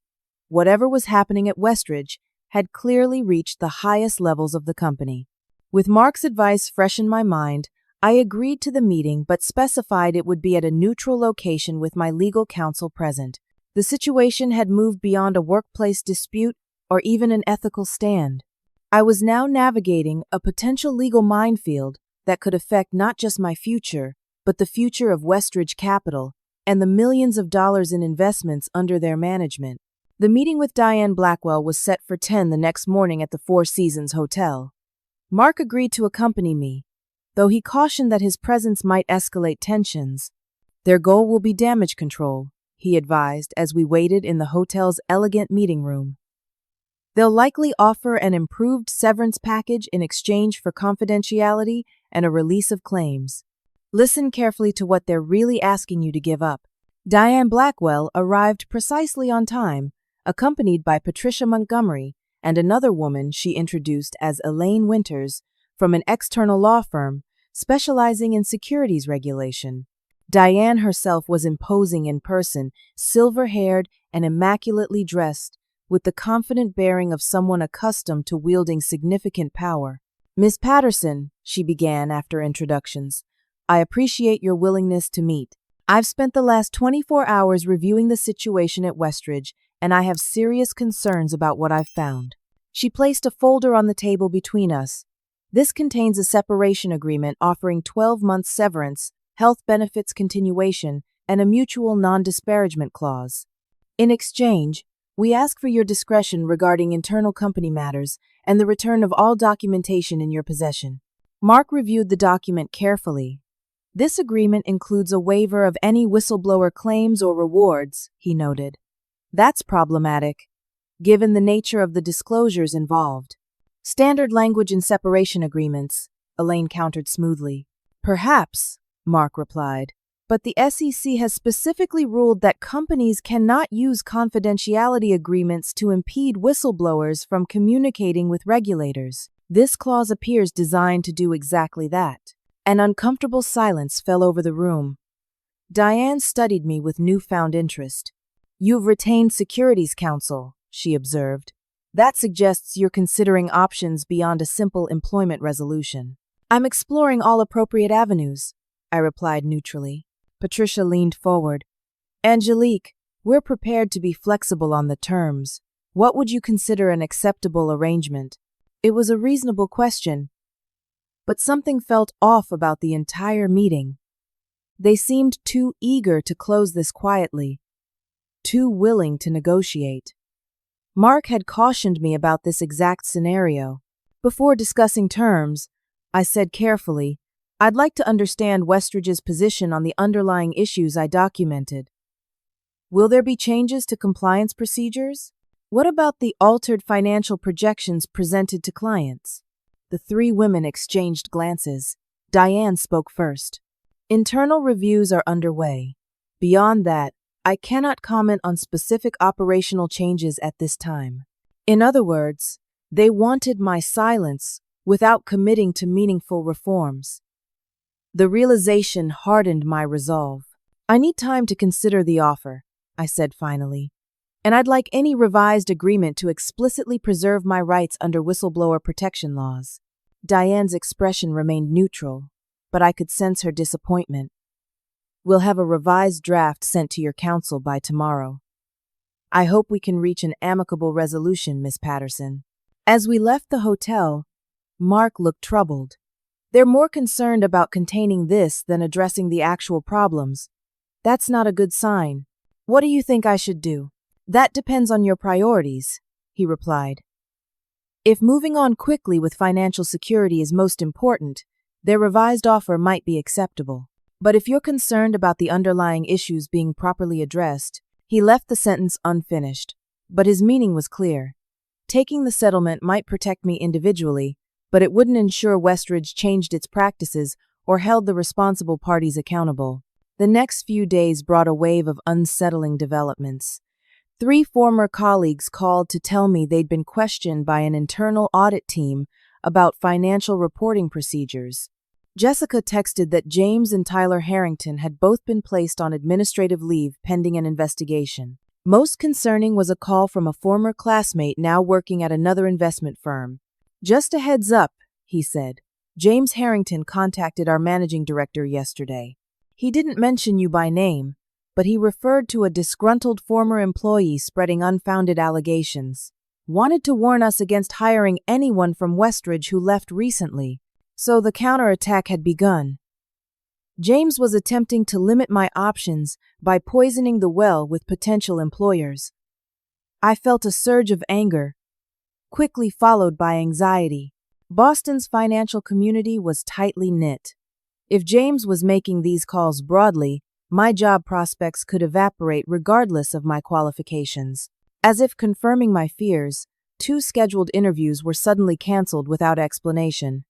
Whatever was happening at Westridge had clearly reached the highest levels of the company. With Mark's advice fresh in my mind, I agreed to the meeting but specified it would be at a neutral location with my legal counsel present. The situation had moved beyond a workplace dispute or even an ethical stand. I was now navigating a potential legal minefield that could affect not just my future, but the future of Westridge Capital and the millions of dollars in investments under their management. The meeting with Diane Blackwell was set for 10 the next morning at the Four Seasons Hotel. Mark agreed to accompany me, though he cautioned that his presence might escalate tensions. Their goal will be damage control, he advised as we waited in the hotel's elegant meeting room. They'll likely offer an improved severance package in exchange for confidentiality and a release of claims. Listen carefully to what they're really asking you to give up. Diane Blackwell arrived precisely on time, accompanied by Patricia Montgomery and another woman she introduced as Elaine Winters from an external law firm specializing in securities regulation. Diane herself was imposing in person, silver-haired and immaculately dressed, with the confident bearing of someone accustomed to wielding significant power. Miss Patterson, she began after introductions, I appreciate your willingness to meet. I've spent the last 24 hours reviewing the situation at Westridge, and I have serious concerns about what I've found. She placed a folder on the table between us. This contains a separation agreement offering 12 months severance, health benefits continuation, and a mutual non-disparagement clause. In exchange, we ask for your discretion regarding internal company matters and the return of all documentation in your possession. Mark reviewed the document carefully. This agreement includes a waiver of any whistleblower claims or rewards, he noted. That's problematic, given the nature of the disclosures involved. Standard language in separation agreements, Elaine countered smoothly. Perhaps, Mark replied. But the SEC has specifically ruled that companies cannot use confidentiality agreements to impede whistleblowers from communicating with regulators. This clause appears designed to do exactly that. An uncomfortable silence fell over the room. Diane studied me with newfound interest. You've retained securities counsel, she observed. That suggests you're considering options beyond a simple employment resolution. I'm exploring all appropriate avenues, I replied neutrally. Patricia leaned forward. Angelique, we're prepared to be flexible on the terms. What would you consider an acceptable arrangement? It was a reasonable question, but something felt off about the entire meeting. They seemed too eager to close this quietly, too willing to negotiate. Mark had cautioned me about this exact scenario. Before discussing terms, I said carefully, I'd like to understand Westridge's position on the underlying issues I documented. Will there be changes to compliance procedures? What about the altered financial projections presented to clients? The three women exchanged glances. Diane spoke first. Internal reviews are underway. Beyond that, I cannot comment on specific operational changes at this time. In other words, they wanted my silence without committing to meaningful reforms. The realization hardened my resolve. I need time to consider the offer, I said finally, and I'd like any revised agreement to explicitly preserve my rights under whistleblower protection laws. Diane's expression remained neutral, but I could sense her disappointment. We'll have a revised draft sent to your counsel by tomorrow. I hope we can reach an amicable resolution, Miss Patterson. As we left the hotel, Mark looked troubled. They're more concerned about containing this than addressing the actual problems. That's not a good sign. What do you think I should do? That depends on your priorities, he replied. If moving on quickly with financial security is most important, their revised offer might be acceptable. But if you're concerned about the underlying issues being properly addressed, he left the sentence unfinished, but his meaning was clear. Taking the settlement might protect me individually, but it wouldn't ensure Westridge changed its practices or held the responsible parties accountable. The next few days brought a wave of unsettling developments. 3 former colleagues called to tell me they'd been questioned by an internal audit team about financial reporting procedures. Jessica texted that James and Tyler Harrington had both been placed on administrative leave pending an investigation. Most concerning was a call from a former classmate now working at another investment firm. Just a heads up, he said. James Harrington contacted our managing director yesterday. He didn't mention you by name, but he referred to a disgruntled former employee spreading unfounded allegations. Wanted to warn us against hiring anyone from Westridge who left recently, so the counterattack had begun. James was attempting to limit my options by poisoning the well with potential employers. I felt a surge of anger, quickly followed by anxiety. Boston's financial community was tightly knit. If James was making these calls broadly, my job prospects could evaporate regardless of my qualifications. As if confirming my fears, 2 scheduled interviews were suddenly canceled without explanation.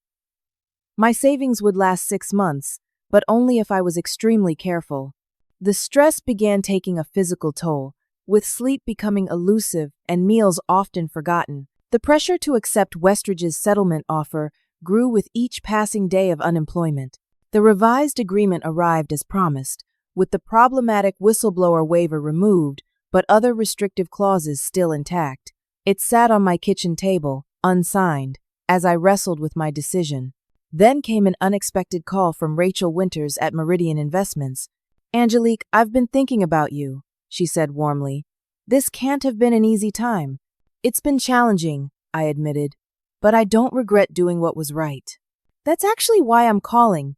My savings would last 6 months, but only if I was extremely careful. The stress began taking a physical toll, with sleep becoming elusive and meals often forgotten. The pressure to accept Westridge's settlement offer grew with each passing day of unemployment. The revised agreement arrived as promised, with the problematic whistleblower waiver removed, but other restrictive clauses still intact. It sat on my kitchen table, unsigned, as I wrestled with my decision. Then came an unexpected call from Rachel Winters at Meridian Investments. Angelique, I've been thinking about you, she said warmly. This can't have been an easy time. It's been challenging, I admitted, but I don't regret doing what was right. That's actually why I'm calling.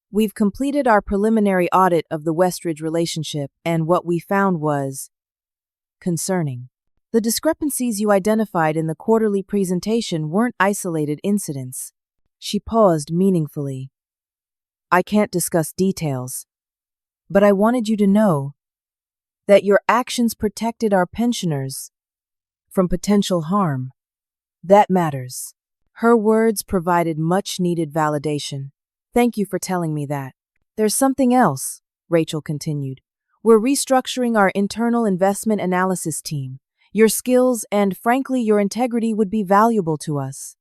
We've completed our preliminary audit of the Westridge relationship, and what we found was concerning. The discrepancies you identified in the quarterly presentation weren't isolated incidents. She paused meaningfully. I can't discuss details, but I wanted you to know that your actions protected our pensioners from potential harm. That matters. Her words provided much-needed validation. Thank you for telling me that. There's something else, Rachel continued. We're restructuring our internal investment analysis team. Your skills and, frankly, your integrity would be valuable to us.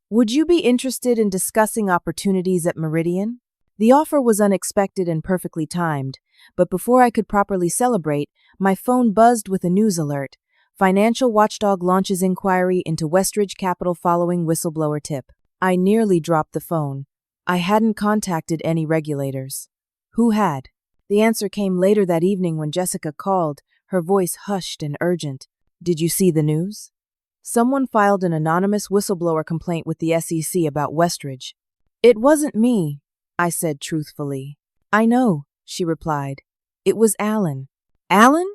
Would you be interested in discussing opportunities at Meridian? The offer was unexpected and perfectly timed, but before I could properly celebrate, my phone buzzed with a news alert. Financial watchdog launches inquiry into Westridge Capital following whistleblower tip. I nearly dropped the phone. I hadn't contacted any regulators. Who had? The answer came later that evening when Jessica called, her voice hushed and urgent. Did you see the news? Someone filed an anonymous whistleblower complaint with the SEC about Westridge. It wasn't me, I said truthfully. I know, she replied. It was Alan. Alan?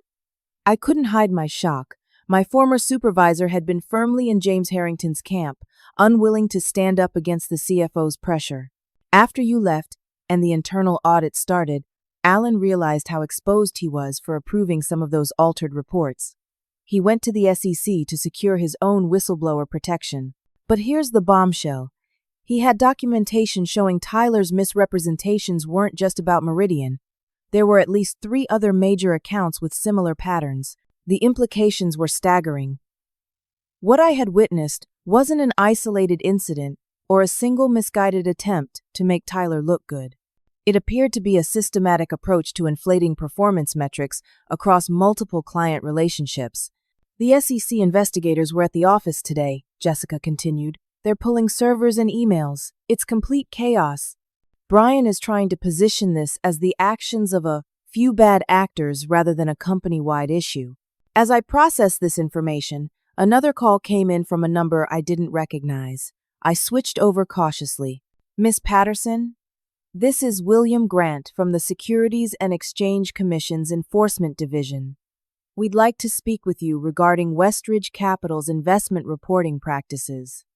I couldn't hide my shock. My former supervisor had been firmly in James Harrington's camp, unwilling to stand up against the CFO's pressure. After you left and the internal audit started, Alan realized how exposed he was for approving some of those altered reports. He went to the SEC to secure his own whistleblower protection. But here's the bombshell. He had documentation showing Tyler's misrepresentations weren't just about Meridian. There were at least 3 other major accounts with similar patterns. The implications were staggering. What I had witnessed wasn't an isolated incident or a single misguided attempt to make Tyler look good. It appeared to be a systematic approach to inflating performance metrics across multiple client relationships. The SEC investigators were at the office today, Jessica continued. They're pulling servers and emails. It's complete chaos. Brian is trying to position this as the actions of a few bad actors rather than a company-wide issue. As I processed this information, another call came in from a number I didn't recognize. I switched over cautiously. Miss Patterson? This is William Grant from the Securities and Exchange Commission's Enforcement Division. We'd like to speak with you regarding Westridge Capital's investment reporting practices.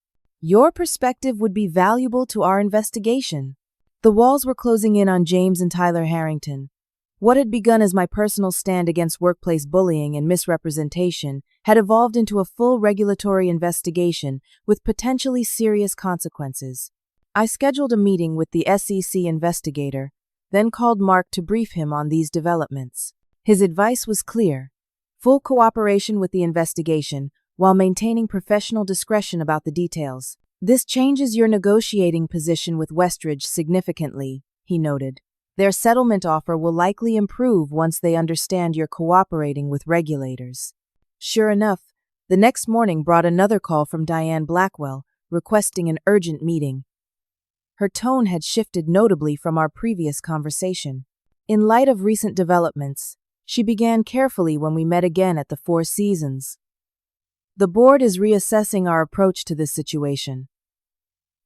Your perspective would be valuable to our investigation. The walls were closing in on James and Tyler Harrington. What had begun as my personal stand against workplace bullying and misrepresentation had evolved into a full regulatory investigation with potentially serious consequences. I scheduled a meeting with the SEC investigator, then called Mark to brief him on these developments. His advice was clear: full cooperation with the investigation while maintaining professional discretion about the details. This changes your negotiating position with Westridge significantly, he noted. Their settlement offer will likely improve once they understand you're cooperating with regulators. Sure enough, the next morning brought another call from Diane Blackwell, requesting an urgent meeting. Her tone had shifted notably from our previous conversation. In light of recent developments, she began carefully when we met again at the Four Seasons. The board is reassessing our approach to this situation.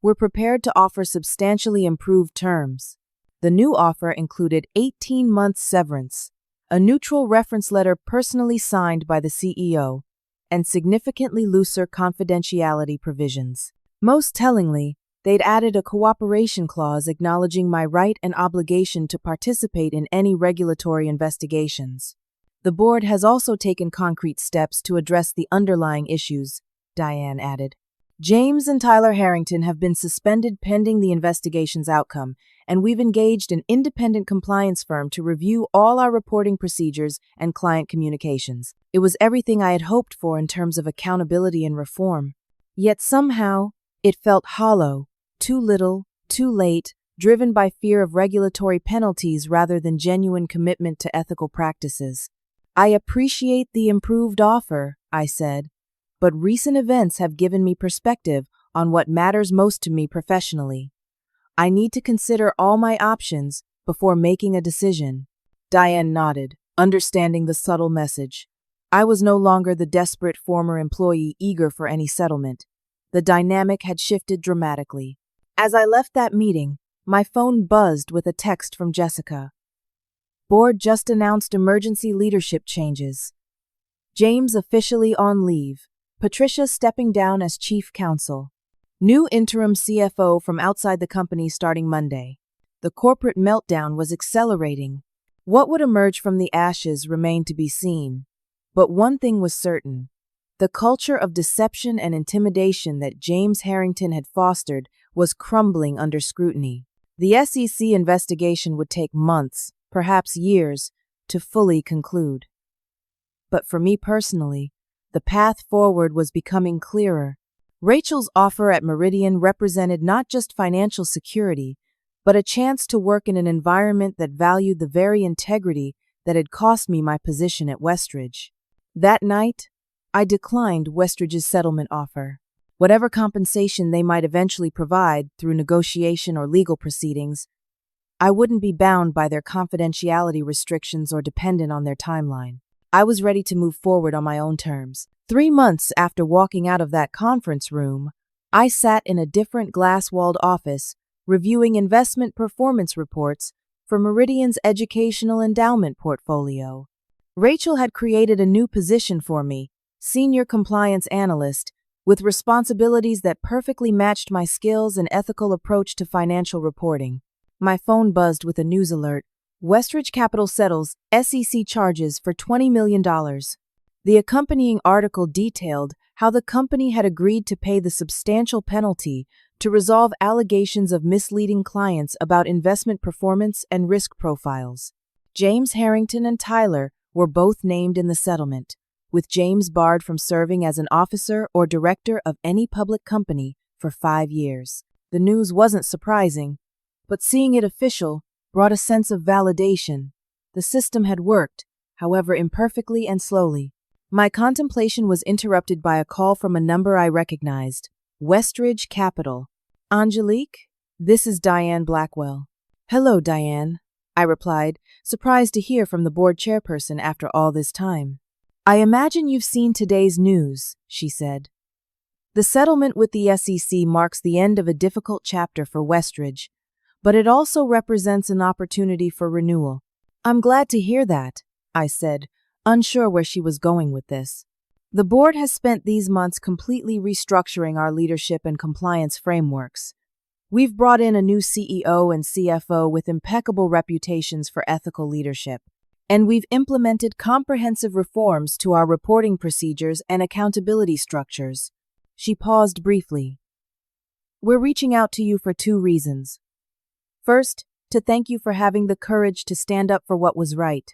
We're prepared to offer substantially improved terms. The new offer included 18 months severance, a neutral reference letter personally signed by the CEO, and significantly looser confidentiality provisions. Most tellingly, they'd added a cooperation clause acknowledging my right and obligation to participate in any regulatory investigations. The board has also taken concrete steps to address the underlying issues, Diane added. James and Tyler Harrington have been suspended pending the investigation's outcome, and we've engaged an independent compliance firm to review all our reporting procedures and client communications. It was everything I had hoped for in terms of accountability and reform. Yet somehow, it felt hollow, too little, too late, driven by fear of regulatory penalties rather than genuine commitment to ethical practices. I appreciate the improved offer, I said, but recent events have given me perspective on what matters most to me professionally. I need to consider all my options before making a decision. Diane nodded, understanding the subtle message. I was no longer the desperate former employee eager for any settlement. The dynamic had shifted dramatically. As I left that meeting, my phone buzzed with a text from Jessica. Board just announced emergency leadership changes. James officially on leave. Patricia stepping down as chief counsel. New interim CFO from outside the company starting Monday. The corporate meltdown was accelerating. What would emerge from the ashes remained to be seen. But one thing was certain. The culture of deception and intimidation that James Harrington had fostered was crumbling under scrutiny. The SEC investigation would take months, perhaps years, to fully conclude. But for me personally, the path forward was becoming clearer. Rachel's offer at Meridian represented not just financial security, but a chance to work in an environment that valued the very integrity that had cost me my position at Westridge. That night, I declined Westridge's settlement offer. Whatever compensation they might eventually provide through negotiation or legal proceedings, I wouldn't be bound by their confidentiality restrictions or dependent on their timeline. I was ready to move forward on my own terms. 3 months after walking out of that conference room, I sat in a different glass-walled office, reviewing investment performance reports for Meridian's educational endowment portfolio. Rachel had created a new position for me, senior compliance analyst, with responsibilities that perfectly matched my skills and ethical approach to financial reporting. My phone buzzed with a news alert. Westridge Capital settles SEC charges for $20 million. The accompanying article detailed how the company had agreed to pay the substantial penalty to resolve allegations of misleading clients about investment performance and risk profiles. James Harrington and Tyler were both named in the settlement, with James barred from serving as an officer or director of any public company for 5 years. The news wasn't surprising, but seeing it official brought a sense of validation. The system had worked, however imperfectly and slowly. My contemplation was interrupted by a call from a number I recognized. Westridge Capital. Angelique? This is Diane Blackwell. Hello, Diane, I replied, surprised to hear from the board chairperson after all this time. I imagine you've seen today's news, she said. The settlement with the SEC marks the end of a difficult chapter for Westridge, but it also represents an opportunity for renewal. I'm glad to hear that, I said, unsure where she was going with this. The board has spent these months completely restructuring our leadership and compliance frameworks. We've brought in a new CEO and CFO with impeccable reputations for ethical leadership, and we've implemented comprehensive reforms to our reporting procedures and accountability structures. She paused briefly. We're reaching out to you for 2 reasons. First, to thank you for having the courage to stand up for what was right.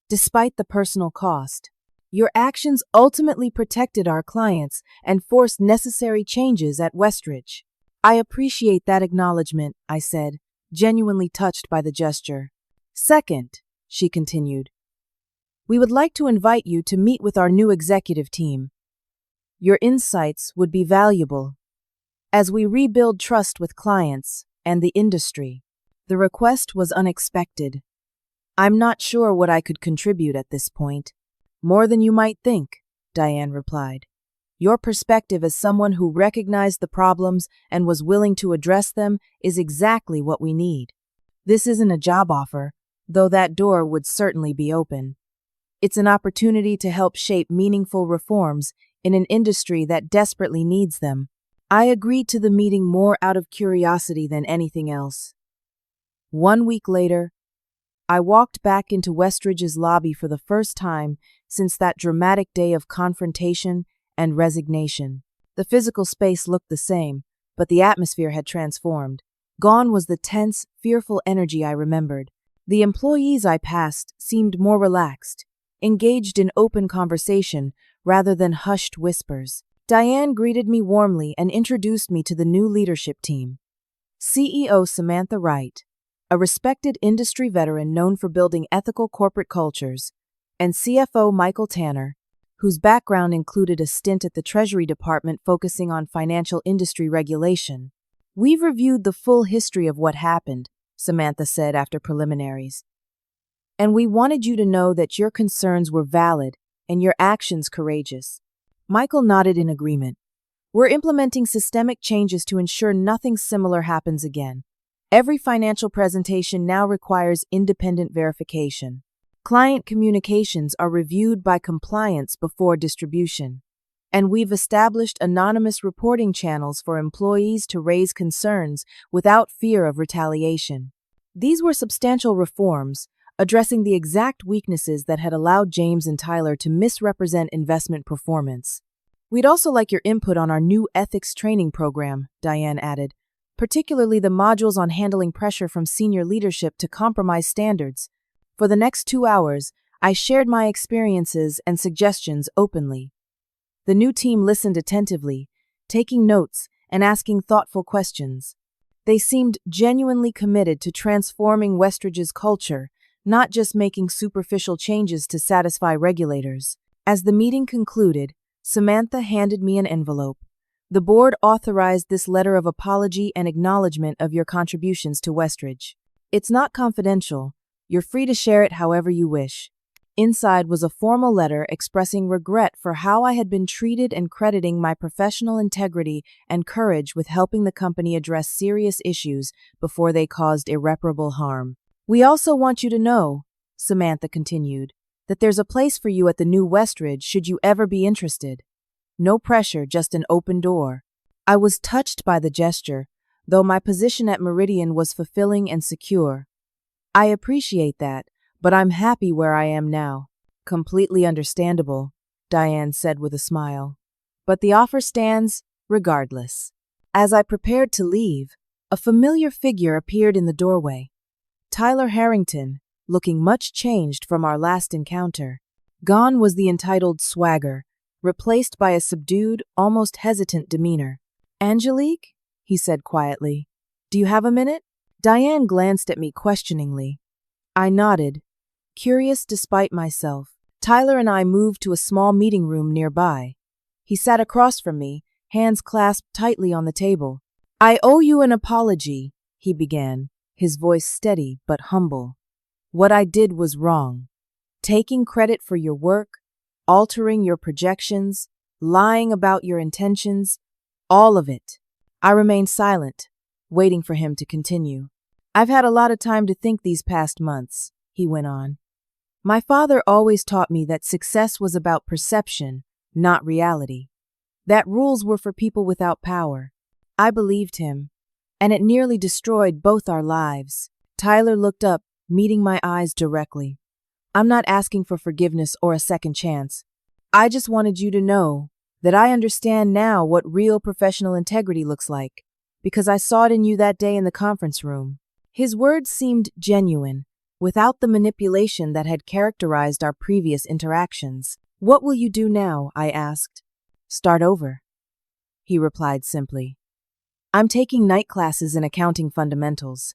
Despite the personal cost, your actions ultimately protected our clients and forced necessary changes at Westridge. I appreciate that acknowledgement, I said, genuinely touched by the gesture. Second, she continued, we would like to invite you to meet with our new executive team. Your insights would be valuable as we rebuild trust with clients and the industry. The request was unexpected. I'm not sure what I could contribute at this point. More than you might think, Diane replied. Your perspective as someone who recognized the problems and was willing to address them is exactly what we need. This isn't a job offer, though that door would certainly be open. It's an opportunity to help shape meaningful reforms in an industry that desperately needs them. I agreed to the meeting more out of curiosity than anything else. 1 week later, I walked back into Westridge's lobby for the first time since that dramatic day of confrontation and resignation. The physical space looked the same, but the atmosphere had transformed. Gone was the tense, fearful energy I remembered. The employees I passed seemed more relaxed, engaged in open conversation rather than hushed whispers. Diane greeted me warmly and introduced me to the new leadership team. CEO Samantha Wright, a respected industry veteran known for building ethical corporate cultures, and CFO Michael Tanner, whose background included a stint at the Treasury Department focusing on financial industry regulation. We've reviewed the full history of what happened, Samantha said after preliminaries. And we wanted you to know that your concerns were valid and your actions courageous. Michael nodded in agreement. We're implementing systemic changes to ensure nothing similar happens again. Every financial presentation now requires independent verification. Client communications are reviewed by compliance before distribution. And we've established anonymous reporting channels for employees to raise concerns without fear of retaliation. These were substantial reforms, addressing the exact weaknesses that had allowed James and Tyler to misrepresent investment performance. We'd also like your input on our new ethics training program, Diane added, particularly the modules on handling pressure from senior leadership to compromise standards. For the next 2 hours, I shared my experiences and suggestions openly. The new team listened attentively, taking notes and asking thoughtful questions. They seemed genuinely committed to transforming Westridge's culture, not just making superficial changes to satisfy regulators. As the meeting concluded, Samantha handed me an envelope. The board authorized this letter of apology and acknowledgement of your contributions to Westridge. It's not confidential. You're free to share it however you wish. Inside was a formal letter expressing regret for how I had been treated and crediting my professional integrity and courage with helping the company address serious issues before they caused irreparable harm. We also want you to know, Samantha continued, that there's a place for you at the new Westridge should you ever be interested. No pressure, just an open door. I was touched by the gesture, though my position at Meridian was fulfilling and secure. I appreciate that, but I'm happy where I am now. Completely understandable, Diane said with a smile. But the offer stands, regardless. As I prepared to leave, a familiar figure appeared in the doorway. Tyler Harrington, looking much changed from our last encounter. Gone was the entitled swagger, replaced by a subdued, almost hesitant demeanor. "Angelique?" he said quietly. "Do you have a minute?" Diane glanced at me questioningly. I nodded, curious despite myself. Tyler and I moved to a small meeting room nearby. He sat across from me, hands clasped tightly on the table. "I owe you an apology," he began, his voice steady but humble. "What I did was wrong. Taking credit for your work, altering your projections, lying about your intentions, all of it." I remained silent, waiting for him to continue. "I've had a lot of time to think these past months," he went on. "My father always taught me that success was about perception, not reality. That rules were for people without power. I believed him, and it nearly destroyed both our lives." Tyler looked up, meeting my eyes directly. "I'm not asking for forgiveness or a second chance. I just wanted you to know that I understand now what real professional integrity looks like, because I saw it in you that day in the conference room." His words seemed genuine, without the manipulation that had characterized our previous interactions. "What will you do now?" I asked. "Start over," he replied simply. "I'm taking night classes in accounting fundamentals.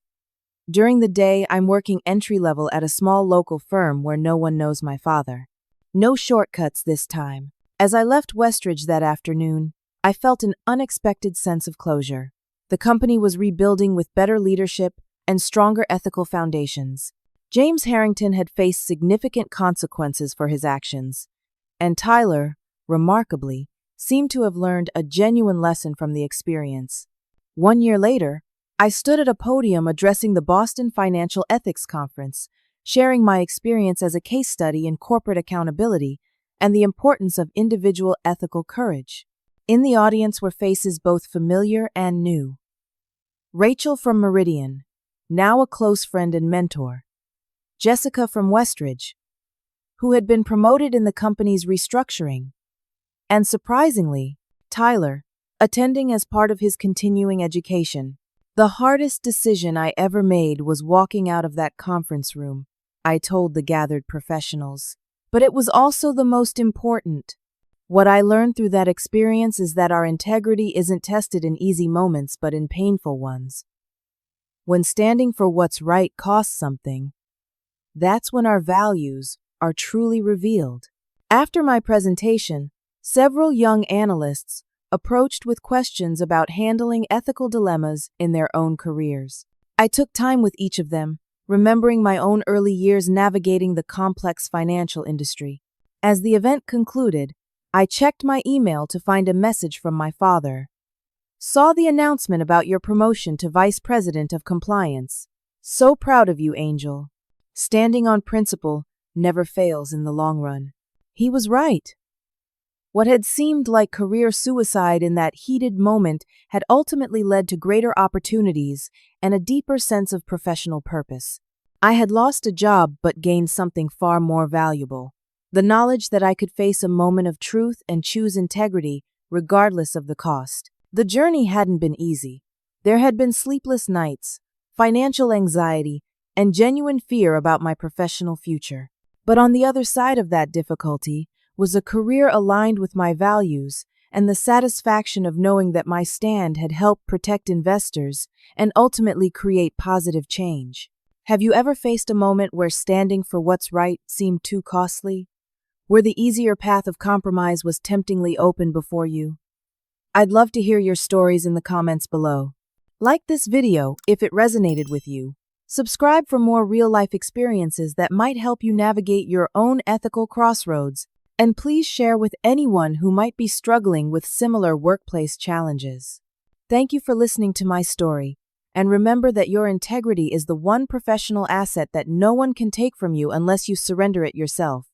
During the day, I'm working entry-level at a small local firm where no one knows my father. No shortcuts this time." As I left Westridge that afternoon, I felt an unexpected sense of closure. The company was rebuilding with better leadership and stronger ethical foundations. James Harrington had faced significant consequences for his actions, and Tyler, remarkably, seemed to have learned a genuine lesson from the experience. 1 year later, I stood at a podium addressing the Boston Financial Ethics Conference, sharing my experience as a case study in corporate accountability and the importance of individual ethical courage. In the audience were faces both familiar and new. Rachel from Meridian, now a close friend and mentor. Jessica from Westridge, who had been promoted in the company's restructuring. And surprisingly, Tyler, attending as part of his continuing education. "The hardest decision I ever made was walking out of that conference room," I told the gathered professionals. "But it was also the most important. What I learned through that experience is that our integrity isn't tested in easy moments but in painful ones. When standing for what's right costs something, that's when our values are truly revealed." After my presentation, several young analysts approached with questions about handling ethical dilemmas in their own careers. I took time with each of them, remembering my own early years navigating the complex financial industry. As the event concluded, I checked my email to find a message from my father. "Saw the announcement about your promotion to Vice President of Compliance. So proud of you, Angel. Standing on principle never fails in the long run." He was right. What had seemed like career suicide in that heated moment had ultimately led to greater opportunities and a deeper sense of professional purpose. I had lost a job but gained something far more valuable: the knowledge that I could face a moment of truth and choose integrity regardless of the cost. The journey hadn't been easy. There had been sleepless nights, financial anxiety, and genuine fear about my professional future. But on the other side of that difficulty was a career aligned with my values and the satisfaction of knowing that my stand had helped protect investors and ultimately create positive change. Have you ever faced a moment where standing for what's right seemed too costly? Where the easier path of compromise was temptingly open before you? I'd love to hear your stories in the comments below. Like this video if it resonated with you. Subscribe for more real-life experiences that might help you navigate your own ethical crossroads. And please share with anyone who might be struggling with similar workplace challenges. Thank you for listening to my story, and remember that your integrity is the one professional asset that no one can take from you unless you surrender it yourself.